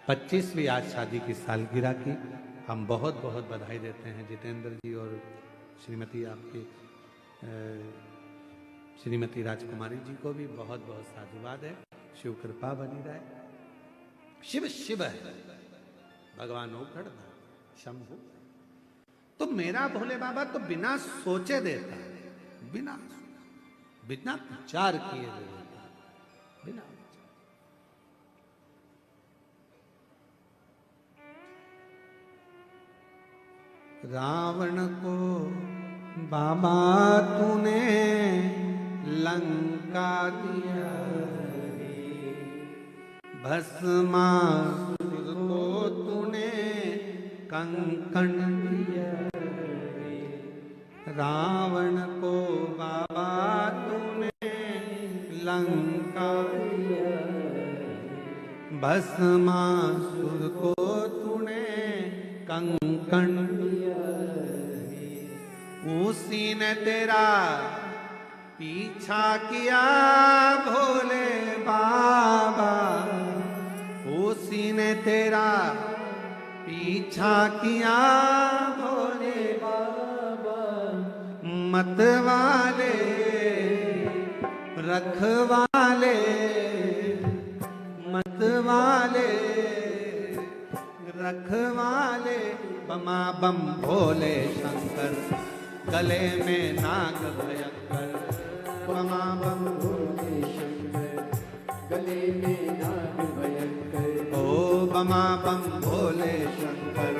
25वीं आज शादी की सालगिरह की, हम बहुत बहुत बधाई देते हैं जितेंद्र जी और श्रीमती आपकी श्रीमती राजकुमारी जी को भी बहुत बहुत साधुवाद है। शिव कृपा बनी रहे। शिव शिव है, भगवान ओखड़ शंभु। तो मेरा भोले बाबा तो बिना सोचे देता है, बिना विचार किए देता है, बिना रावण को बाबा तूने लंका दिया, भस्मासुर को तूने कंकण दिया। रावण को बाबा तूने लंका दिया, भस्मासुर को तूने कंकण दिया। उसी ने तेरा पीछा किया भोले बाबा, उसी ने तेरा पीछा किया भोले बाबा। मतवाले रखवाले, मतवाले रखवाले, बमा बम भोले शंकर, गले में नाग भयंकर। बमा बम भोले शंकर, गले में नाग भयंकर। ओ बमा बम भोले शंकर,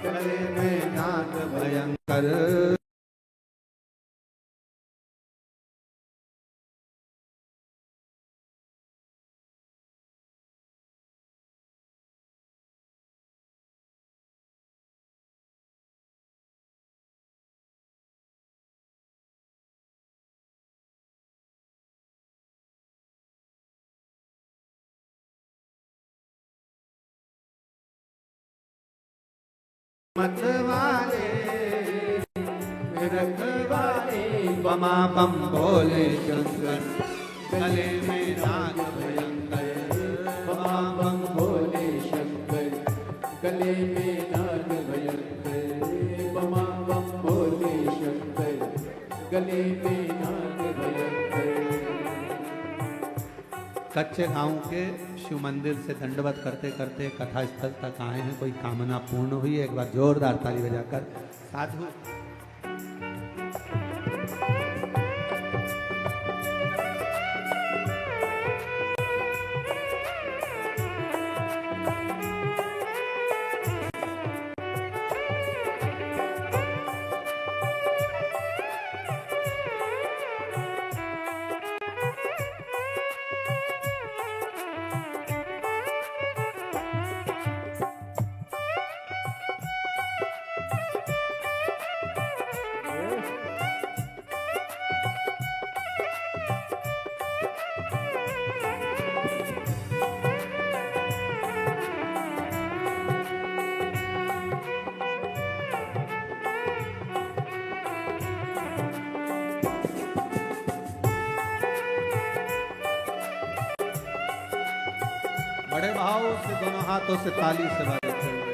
गले में नाग भयंकर। मतवाले रखवाले, बमा बम भोले शंकर, गले में नाग भयंकर। बमा बम भोले शंकर, गले में नाग भयंकर। बमा बम भोले शंकर, गले में नाग भयंकर। कच्चे गांव के शिव मंदिर से दंडवत करते करते कथा स्थल तक आए हैं। कोई कामना पूर्ण हुई? एक बार जोरदार ताली बजाकर साधु। बड़े भाव से दोनों हाथों से ताली से बजाते हुए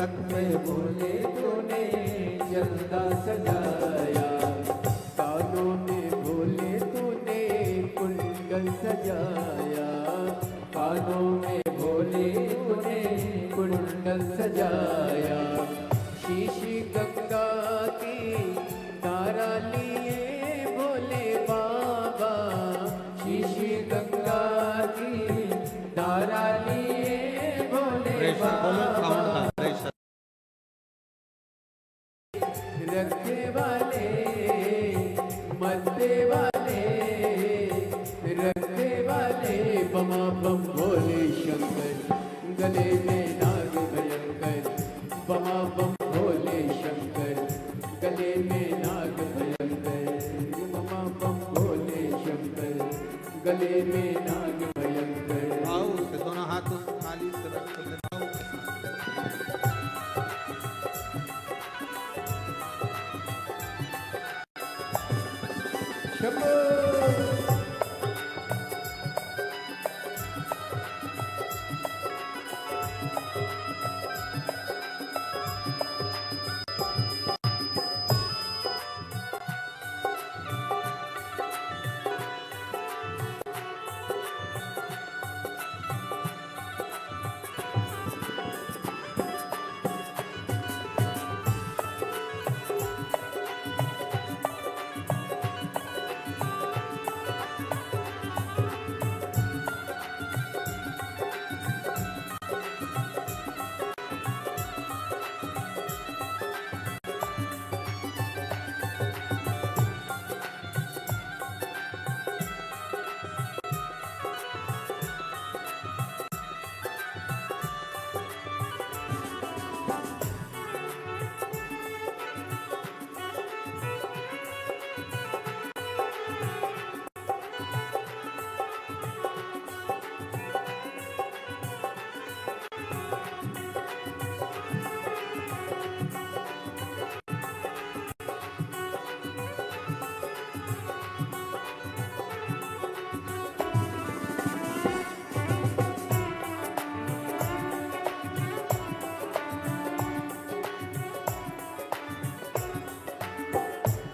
मस्तक पे बोले तूने चंदा सजाया, कानों में बोले तूने कुंडल सजाया, कानों में बोले तूने कुंडल सजाया। शीशी गंगा की तारा लिए भोले बाबा, शीशी गंगा की तारा लिए भोले बाबा। रखने वाले मरने वाले, रखने वाले बमा बम भोले शंकर, गले में नाग भयंकर, बमा बम भोले शंकर, गले में नाग भयंकर, बमा बम भोले शंकर, गले में नाग भयंकर। आओ से दोनों हाथों खाली से रख के बताओ।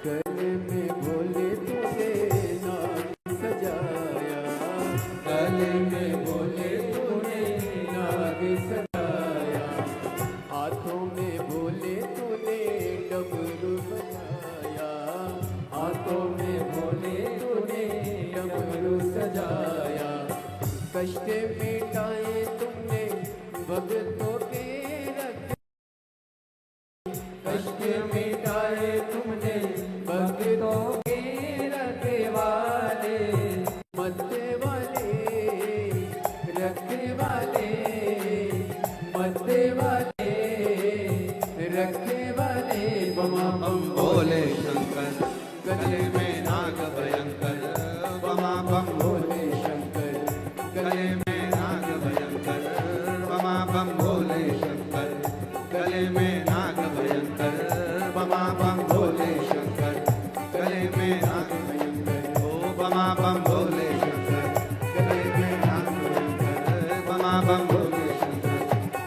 गले में बोले तूने नाग सजाया, गले में बोले तूने नाग सजाया, हाथों में बोले तूने डमरू बजाया, हाथों में बोले तूने डमरू सजाया। कष्ट मिटाए तुमने भक्तों के रखे, कष्ट मिटाए तुमने भक्तों के रखवाले, मरने वाले रखने वाले, मरने वाले रखने वाले, बमा बम भोले शंकर, गले में नाग भयंकर, बमा बम भोले शंकर, गले में नाग भयंकर, बमा बम भोले शंकर, गले में नाग भयंकर, बमा बम भोले शंकर, गले में नाग भयंकर, ओ बमा बम भोले शंकर, गले में नाग भयंकर, बमा बम भोले शंकर,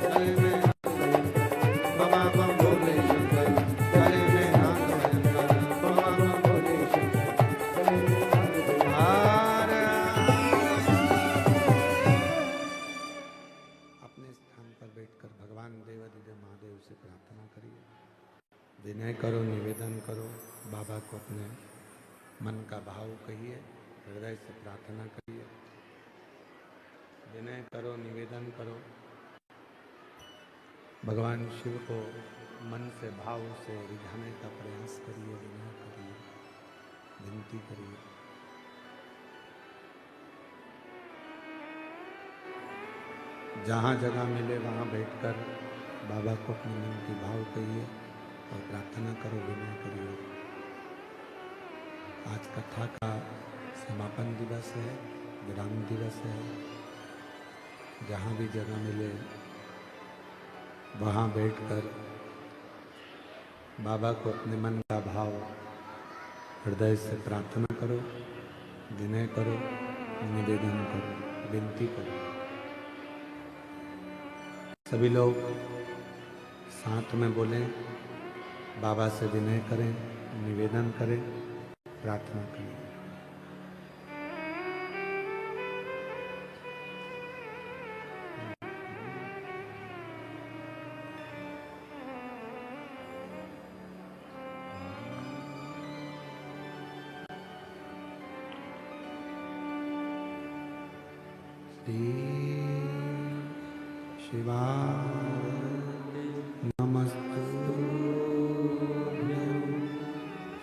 गले में नाग भयंकर, बमा बम भोले शंकर, गले में नाग भयंकर, बमा बम भोले शंकर, गले में नाग भयंकर। अपने स्थान पर बैठकर भगवान देवादिदेव महादेव से प्रार्थना करिए, विनय करो, निवेदन करो, बाबा को अपने मन का भाव कहिए, हृदय से प्रार्थना करिए, विनय करो, निवेदन करो, भगवान शिव को मन से भाव से रिझाने का प्रयास करिए, विनय करिए, विनती करिए। जहाँ जगह मिले वहाँ बैठकर बाबा को अपने मन की भाव कहिए और प्रार्थना करो, विनय करिए। आज कथा का समापन दिवस है, विराम दिवस है। जहाँ भी जगह मिले वहाँ बैठकर बाबा को अपने मन का भाव हृदय से प्रार्थना करो, विनय करो, निवेदन करो, विनती करो। सभी लोग साथ में बोलें, बाबा से विनय करें, निवेदन करें, प्रार्थना करें। शिवाय नमस्तुभ्यं,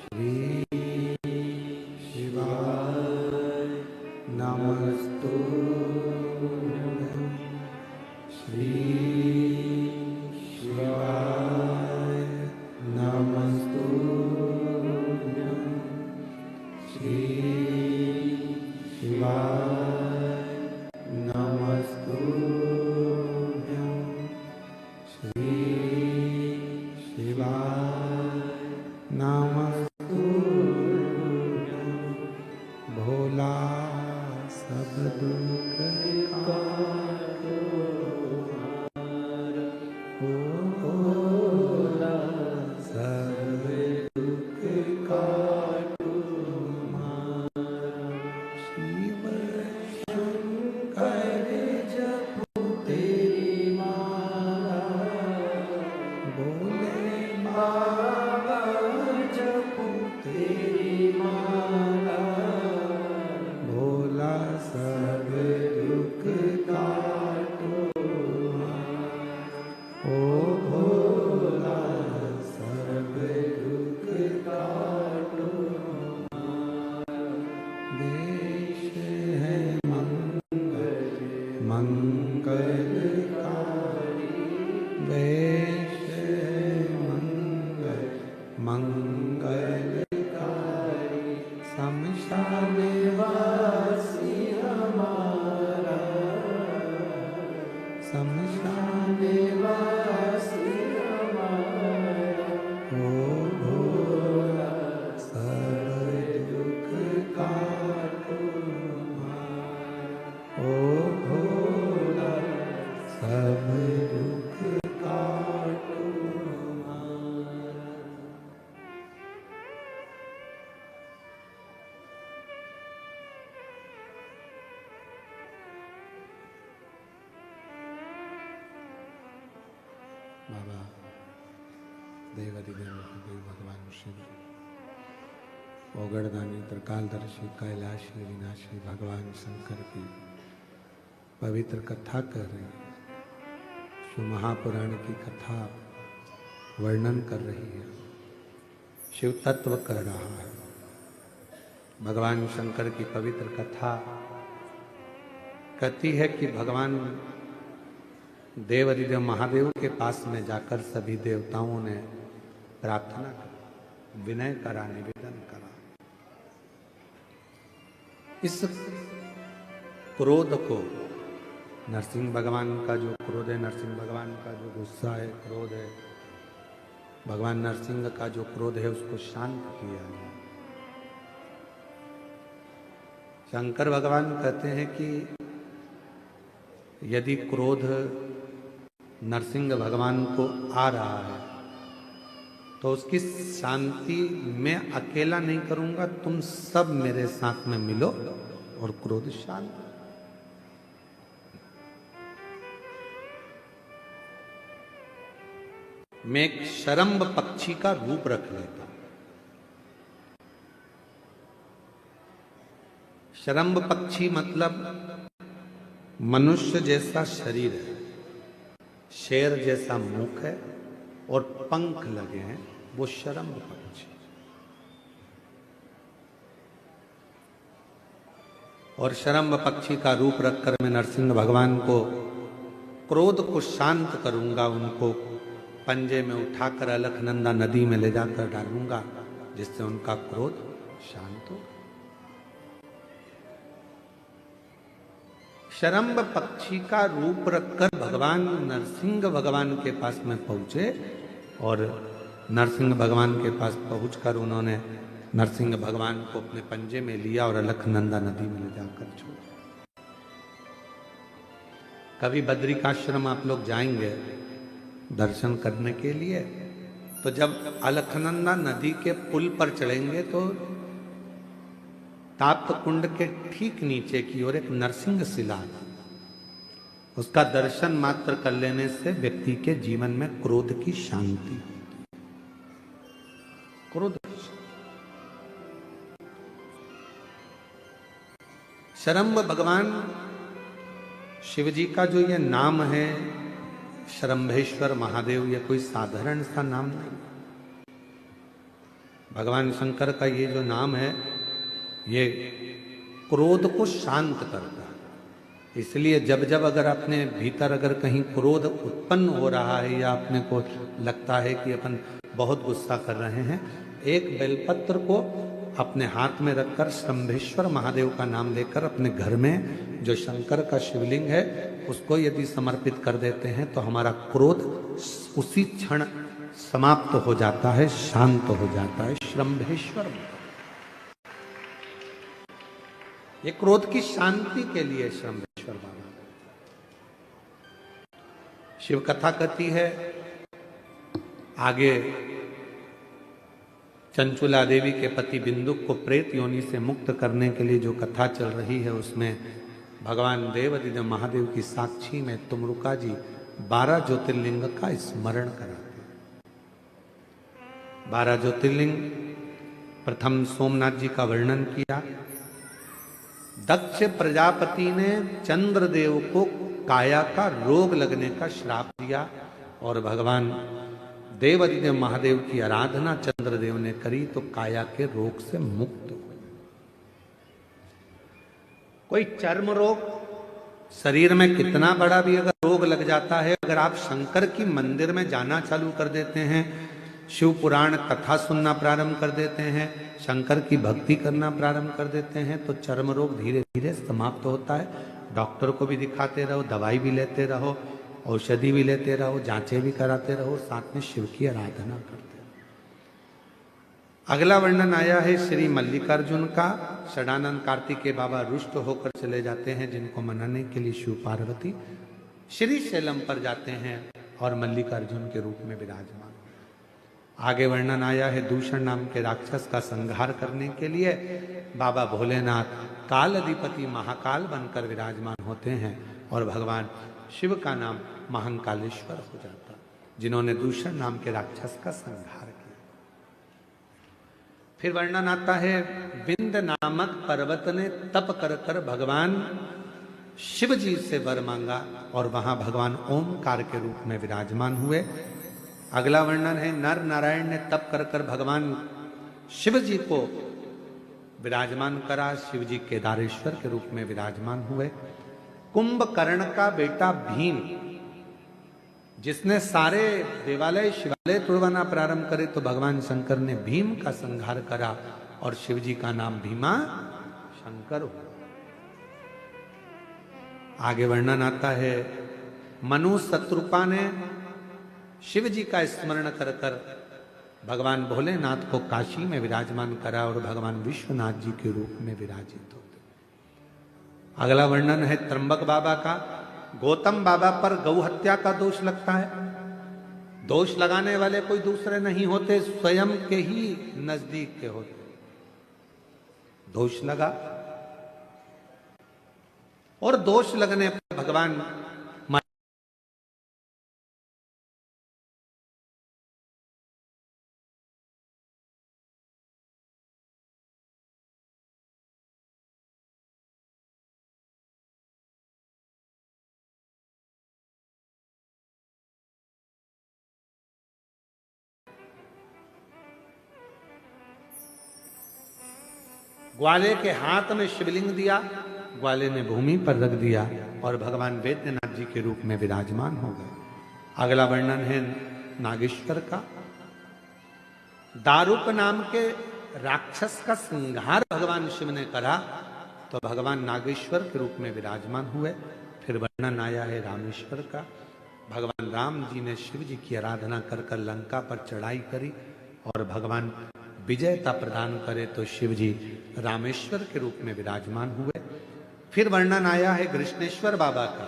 श्री शिवाय नमस्तुभ्यं, श्री शिवाय नमस्तुभ्यं, श्री शिवाय नमस्तुभ्यं, श्री शिवाय नमस्तुभ्यं। भोला सब दुख काटो हमारा, ओ भोला सब दुख काटो हमारा। शिव शंकर जपो तेरी माला, भोले बाबा जपो तेरी माला, भोला सब दुख काटो हमारा, ओ भोला सब दुख काटो हमारा। देश है मंगलकारी, देश है मंगलकारी, शमशान वासी हमारा, शमशान वासी हमारा, ओ भोला सब दुख काटो हमारा, ओ भोला सब दुख काटो हमारा। बाबा देवादिदेव महादेव भगवान शिव, ओगड़दानी त्रिकालदर्शी कैलाशी विनाशी भगवान शंकर की पवित्र कथा कर रही है। शिव महापुराण की कथा वर्णन कर रही है, शिव तत्व कर रहा है। भगवान शंकर की पवित्र कथा कहती है कि भगवान देवादिदेव महादेव के पास में जाकर सभी देवताओं ने प्रार्थना करी, विनय करा, निवेदन करा। इस क्रोध को, नरसिंह भगवान का जो क्रोध है, नरसिंह भगवान का जो गुस्सा है, क्रोध है, भगवान नरसिंह का जो क्रोध है, उसको शांत किया है। शंकर भगवान कहते हैं कि यदि क्रोध नरसिंह भगवान को आ रहा है तो उसकी शांति मैं अकेला नहीं करूंगा, तुम सब मेरे साथ में मिलो और क्रोध शांत। मैं एक शरम्भ पक्षी का रूप रख लेता हूं। शरम्भ पक्षी मतलब मनुष्य जैसा शरीर है, शेर जैसा मुख है और पंख लगे हैं, वो शरम्भ पक्षी। और शरम्भ पक्षी का रूप रखकर मैं नरसिंह भगवान को क्रोध को शांत करूंगा, उनको पंजे में उठाकर अलकनंदा नदी में ले जाकर डालूंगा, जिससे उनका क्रोध शांत हो। शरम्भ पक्षी का रूप रखकर भगवान नरसिंह भगवान के पास में पहुंचे और नरसिंह भगवान के पास पहुंचकर उन्होंने नरसिंह भगवान को अपने पंजे में लिया और अलकनंदा नदी में ले जाकर छोड़ा। कभी बद्रिकाश्रम आप लोग जाएंगे दर्शन करने के लिए। तो जब अलखनंदा नदी के पुल पर चढ़ेंगे तो ताप्त कुंड के ठीक नीचे की ओर एक नरसिंह शिला, उसका दर्शन मात्र कर लेने से व्यक्ति के जीवन में क्रोध की शांति, क्रोध, शरम्भ भगवान शिव जी का जो ये नाम है शरम्भेश्वर महादेव, ये कोई साधारण सा नाम नहीं। भगवान शंकर का ये जो नाम है ये क्रोध को शांत करता है। इसलिए जब जब अगर अपने भीतर अगर कहीं क्रोध उत्पन्न हो रहा है या अपने को लगता है कि अपन बहुत गुस्सा कर रहे हैं, एक बेलपत्र को अपने हाथ में रखकर शंभेश्वर महादेव का नाम लेकर अपने घर में जो शंकर का शिवलिंग है उसको यदि समर्पित कर देते हैं तो हमारा क्रोध उसी क्षण समाप्त हो जाता है, शांत हो जाता है। शंभेश्वर, ये क्रोध की शांति के लिए शंभेश्वर बाबा। शिव कथा कहती है आगे चंचुला देवी के पति बिंदुक को प्रेत योनि से मुक्त करने के लिए जो कथा चल रही है उसमें भगवान देवादिदेव महादेव की साक्षी में तुमरुका जी 12 ज्योतिर्लिंग का स्मरण कराते हैं। 12 ज्योतिर्लिंग, प्रथम सोमनाथ जी का वर्णन किया। दक्ष प्रजापति ने चंद्रदेव को काया का रोग लगने का श्राप दिया और भगवान देवादिदेव महादेव की आराधना चंद्रदेव ने करी तो काया के रोग से मुक्त हुए। कोई चर्म रोग, शरीर में कितना बड़ा भी अगर रोग लग जाता है, अगर आप शंकर की मंदिर में जाना चालू कर देते हैं, शिव पुराण कथा सुनना प्रारंभ कर देते हैं, शंकर की भक्ति करना प्रारंभ कर देते हैं तो चर्म रोग धीरे धीरे समाप्त होता है। डॉक्टर को भी दिखाते रहो, दवाई भी लेते रहो, औषधि भी लेते रहो, जांचें भी कराते रहो, साथ में शिव की आराधना करते रहो। अगला वर्णन आया है श्री मल्लिकार्जुन का। षडानंद कार्तिकेय बाबा रुष्ट होकर चले जाते हैं, जिनको मनाने के लिए शिव पार्वती श्री शैलम पर जाते हैं और मल्लिकार्जुन के रूप में विराजमान। आगे वर्णन आया है दूषण नाम के राक्षस का संहार करने के लिए बाबा भोलेनाथ काल अधिपति महाकाल बनकर विराजमान होते हैं और भगवान शिव का नाम महाकालेश्वर हो जाता, जिन्होंने दूषण नाम के राक्षस का संहार किया। फिर वर्णन आता है विंद नामक पर्वत ने तप कर कर भगवान शिव जी से वर मांगा और वहां भगवान ओमकार के रूप में विराजमान हुए। अगला वर्णन है नर नारायण ने तप कर कर भगवान शिव जी को विराजमान करा, शिव जी केदारेश्वर के रूप में विराजमान हुए। कुंभकर्ण का बेटा भीम, जिसने सारे देवालय शिवालय तोड़वाना प्रारंभ करे तो भगवान शंकर ने भीम का संहार करा और शिव जी का नाम भीमा शंकर हुआ। आगे वर्णन आता है मनु शत्रुपा ने शिव जी का स्मरण कर कर भगवान भोलेनाथ को काशी में विराजमान करा और भगवान विश्वनाथ जी के रूप में विराजित होते। अगला वर्णन है त्र्यंबक बाबा का। गौतम बाबा पर गौ हत्या का दोष लगता है। दोष लगाने वाले कोई दूसरे नहीं होते, स्वयं के ही नजदीक के होते। दोष लगा और दोष लगने पर भगवान ग्वाले के हाथ में शिवलिंग दिया, ग्वाले ने भूमि पर रख दिया और भगवान वैद्यनाथ जी के रूप में विराजमान हो गए। अगला वर्णन है नागेश्वर का। दारुक नाम के राक्षस का संहार भगवान शिव ने करा तो भगवान नागेश्वर के रूप में विराजमान हुए। फिर वर्णन आया है रामेश्वर का। भगवान राम जी ने शिव जी की आराधना कर कर लंका पर चढ़ाई करी और भगवान विजयता प्रदान करे तो शिव जी रामेश्वर के रूप में विराजमान हुए। फिर वर्णन आया है कृष्णेश्वर बाबा का।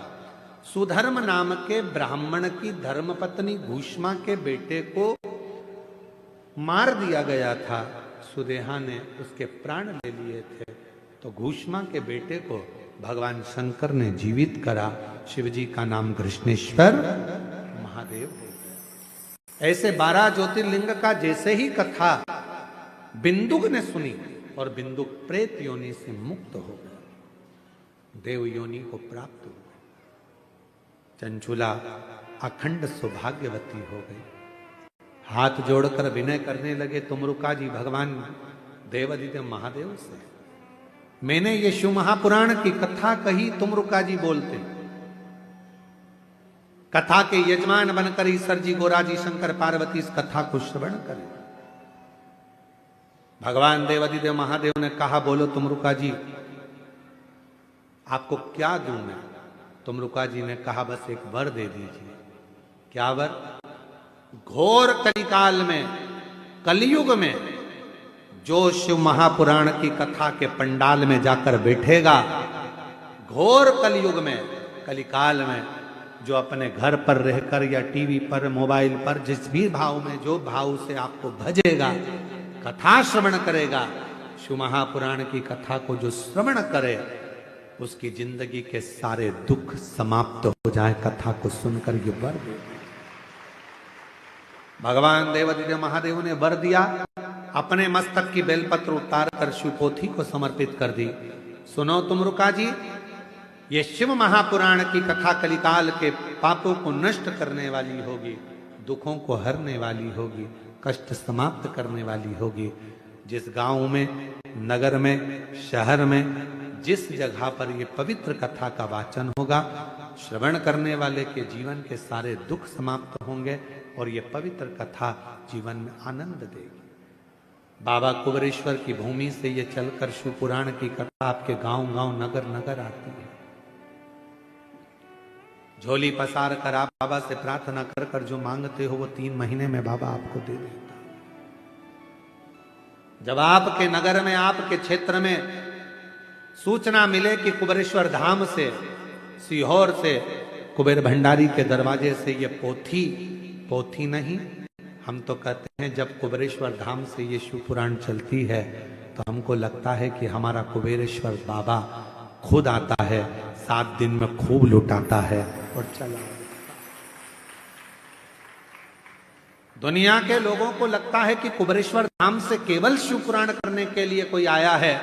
सुधर्म नाम के ब्राह्मण की धर्मपत्नी घूष्मा के बेटे को मार दिया गया था। सुदेहा ने उसके प्राण ले लिए थे, तो घूष्मा के बेटे को भगवान शंकर ने जीवित करा। शिवजी का नाम कृष्णेश्वर महादेव है। ऐसे 12 ज्योतिर्लिंग का जैसे ही कथा बिंदुक ने सुनी और बिंदुक प्रेत योनि से मुक्त हो गया, देव योनि को प्राप्त हो गई। चंचुला अखंड सौभाग्यवती हो गई। हाथ जोड़कर विनय करने लगे तुमरुका जी भगवान देवादिदेव महादेव से, मैंने ये शिव महापुराण की कथा कही, तुमरुका जी बोलते। कथा के यजमान बनकर ईश्वर जी, गोरा जी, शंकर पार्वती इस कथा को श्रवण करें। भगवान देवादिदेव महादेव ने कहा, बोलो तुमरुका जी, आपको क्या दूं मैं? तुमरुका जी ने कहा, बस एक वर दे दीजिए। क्या वर? घोर कलिकाल में, कलयुग में जो शिव महापुराण की कथा के पंडाल में जाकर बैठेगा, घोर कलयुग में, कलिकाल में, जो अपने घर पर रहकर या टीवी पर, मोबाइल पर, जिस भी भाव में, जो भाव से आपको भजेगा, कथा श्रवण करेगा, शिव महापुराण की कथा को जो श्रवण करे, उसकी जिंदगी के सारे दुख समाप्त हो जाए कथा को सुनकर। ये वर दे भगवान देवादिदेव महादेव ने वर दिया। अपने मस्तक की बेलपत्र उतार कर शिवपोथी को समर्पित कर दी। सुनो तुमरुका जी, ये शिव महापुराण की कथा कलिकाल के पापों को नष्ट करने वाली होगी, दुखों को हरने वाली होगी, कष्ट समाप्त करने वाली होगी। जिस गांव में, नगर में, शहर में, जिस जगह पर ये पवित्र कथा का वाचन होगा, श्रवण करने वाले के जीवन के सारे दुख समाप्त होंगे और ये पवित्र कथा जीवन में आनंद देगी। बाबा कुबेरेश्वर की भूमि से ये चलकर शिव पुराण की कथा आपके गांव गांव, नगर नगर आती है। झोली पसार कर आप बाबा से प्रार्थना कर कर जो मांगते हो वो 3 महीने में बाबा आपको दे देता। जब आपके नगर में, आपके क्षेत्र में सूचना मिले कि कुबेरेश्वर धाम से, सीहोर से, कुबेर भंडारी के दरवाजे से ये पोथी नहीं, हम तो कहते हैं जब कुबेरेश्वर धाम से ये शिव पुराण चलती है तो हमको लगता है कि हमारा कुबेरेश्वर बाबा खुद आता है, 7 दिन में खूब लुटाता है और चला। दुनिया के लोगों को लगता है कि कुबेरेश्वर धाम से केवल शिव पुराण करने के लिए कोई आया है।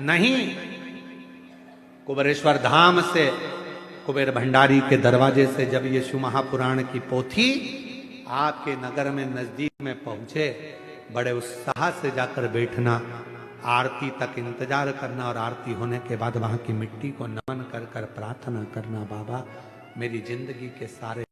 नहीं, कुबेरेश्वर धाम से, कुबेर भंडारी के दरवाजे से जब ये शिव महापुराण की पोथी आपके नगर में, नजदीक में पहुंचे, बड़े उत्साह से जाकर बैठना, आरती तक इंतजार करना और आरती होने के बाद वहां की मिट्टी को नमन कर कर प्रार्थना करना, बाबा मेरी जिंदगी के सारे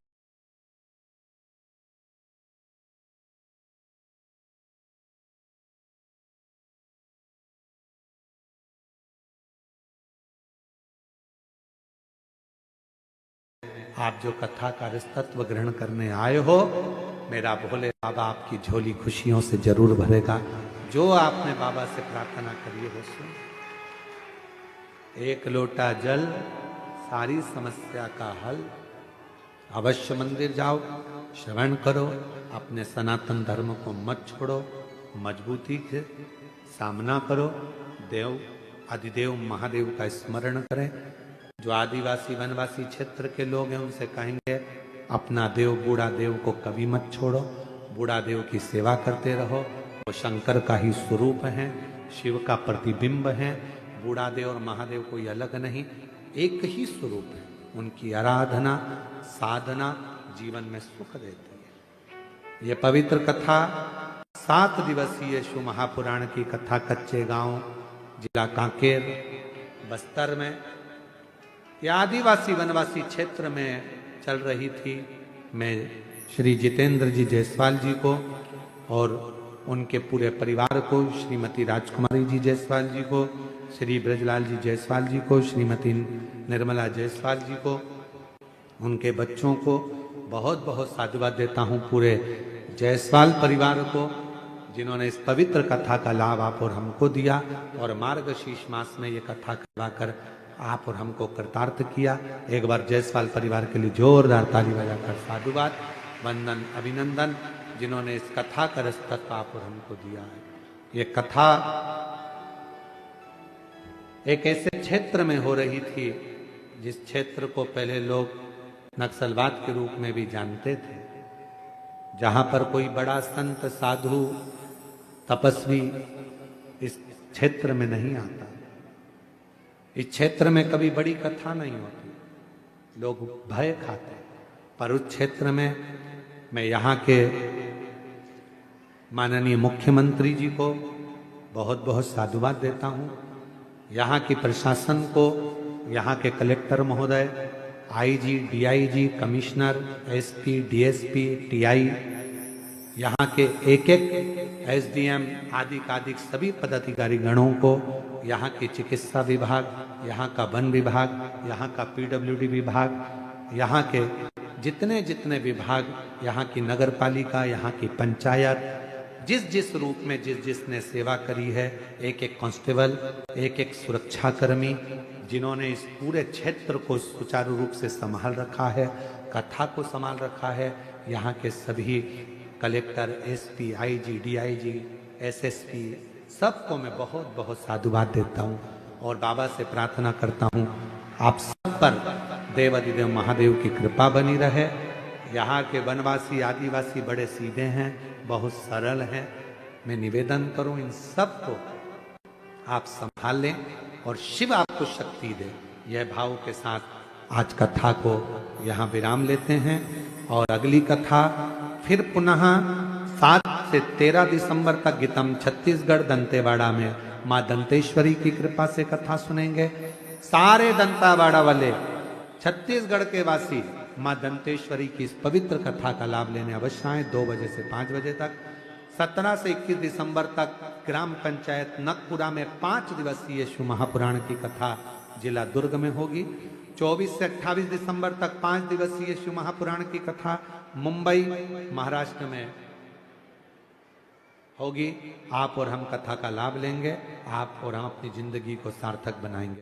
आप जो कथा का रसतत्व ग्रहण करने आए हो, मेरा भोले बाबा आपकी झोली खुशियों से जरूर भरेगा। जो आपने बाबा से प्रार्थना करी हो सुन। एक लोटा जल, सारी समस्या का हल। अवश्य मंदिर जाओ, श्रवण करो, अपने सनातन धर्म को मत छोड़ो, मजबूती से सामना करो, देव आदिदेव महादेव का स्मरण करें। जो आदिवासी वनवासी क्षेत्र के लोग हैं उनसे कहेंगे अपना देव बूढ़ा देव को कभी मत छोड़ो, बूढ़ा देव की सेवा करते रहो। वो शंकर का ही स्वरूप है, शिव का प्रतिबिंब है। बूढ़ा देव और महादेव कोई अलग नहीं, एक ही स्वरूप है। उनकी आराधना, साधना जीवन में सुख देती है। ये पवित्र कथा 7 दिवसीय शिव महापुराण की कथा कच्चे गांव, जिला कांकेर, बस्तर में, ये आदिवासी वनवासी क्षेत्र में चल रही थी। मैं श्री जितेंद्र जी जायसवाल जी को और उनके पूरे परिवार को, श्रीमती राजकुमारी जी जायसवाल जी को, श्री ब्रजलाल जी जायसवाल जी को, श्रीमती निर्मला जायसवाल जी को, उनके बच्चों को बहुत बहुत साधुवाद देता हूँ। पूरे जायसवाल परिवार को जिन्होंने इस पवित्र कथा का लाभ आप और हमको दिया और मार्गशीर्ष मास में ये कथा करवाकर आप और हमको कृतार्थ किया। एक बार जायसवाल परिवार के लिए जोरदार ताली बजाकर साधुवाद, वंदन, अभिनंदन, जिन्होंने इस कथा का रसतत्व आप और हमको दिया है। ये कथा एक ऐसे क्षेत्र में हो रही थी जिस क्षेत्र को पहले लोग नक्सलवाद के रूप में भी जानते थे, जहां पर कोई बड़ा संत, साधु, तपस्वी इस क्षेत्र में नहीं आता। इस क्षेत्र में कभी बड़ी कथा नहीं होती, लोग भय खाते। पर उस क्षेत्र में मैं यहाँ के माननीय मुख्यमंत्री जी को बहुत बहुत साधुवाद देता हूँ, यहाँ की प्रशासन को, यहाँ के कलेक्टर महोदय, IG, DIG, commissioner, SP, DSP, TI, यहाँ के एक एक एसडीएम आदि कादिक सभी पदाधिकारी गणों को, यहाँ के चिकित्सा विभाग, यहाँ का वन विभाग, यहाँ का पीडब्ल्यूडी विभाग, यहाँ के जितने जितने विभाग, यहाँ की नगर पालिका, यहाँ की पंचायत, जिस जिस रूप में जिस जिसने सेवा करी है, एक एक कांस्टेबल, एक एक सुरक्षाकर्मी, जिन्होंने इस पूरे क्षेत्र को सुचारू रूप से संभाल रखा है, कथा को संभाल रखा है, यहाँ के सभी collector, SP, IG, DIG, SSP, सबको मैं बहुत बहुत साधुवाद देता हूँ और बाबा से प्रार्थना करता हूँ आप सब पर देवाधिदेव महादेव की कृपा बनी रहे। यहाँ के वनवासी, आदिवासी बड़े सीधे हैं, बहुत सरल हैं। मैं निवेदन करूं इन सब को आप संभाल लें और शिव आपको शक्ति दे। यह भाव के साथ आज कथा को यहाँ विराम लेते हैं और अगली कथा फिर पुनः 7 से 13 दिसंबर तक गीतम छत्तीसगढ़ दंतेवाड़ा में माँ दंतेश्वरी की कृपा से कथा सुनेंगे। सारे दंतावाड़ा वाले छत्तीसगढ़ के वासी माँ दंतेश्वरी की इस पवित्र कथा का लाभ लेने अवश्य आए। 2 बजे से 5 बजे तक। 17 से 21 दिसंबर तक ग्राम पंचायत नकपुरा में 5 दिवसीय शिव महापुराण की कथा जिला दुर्ग में होगी। 24 से 28 दिसंबर तक 5 दिवसीय शिव महापुराण की कथा मुंबई महाराष्ट्र में होगी। आप और हम कथा का लाभ लेंगे, आप और हम अपनी जिंदगी को सार्थक बनाएंगे।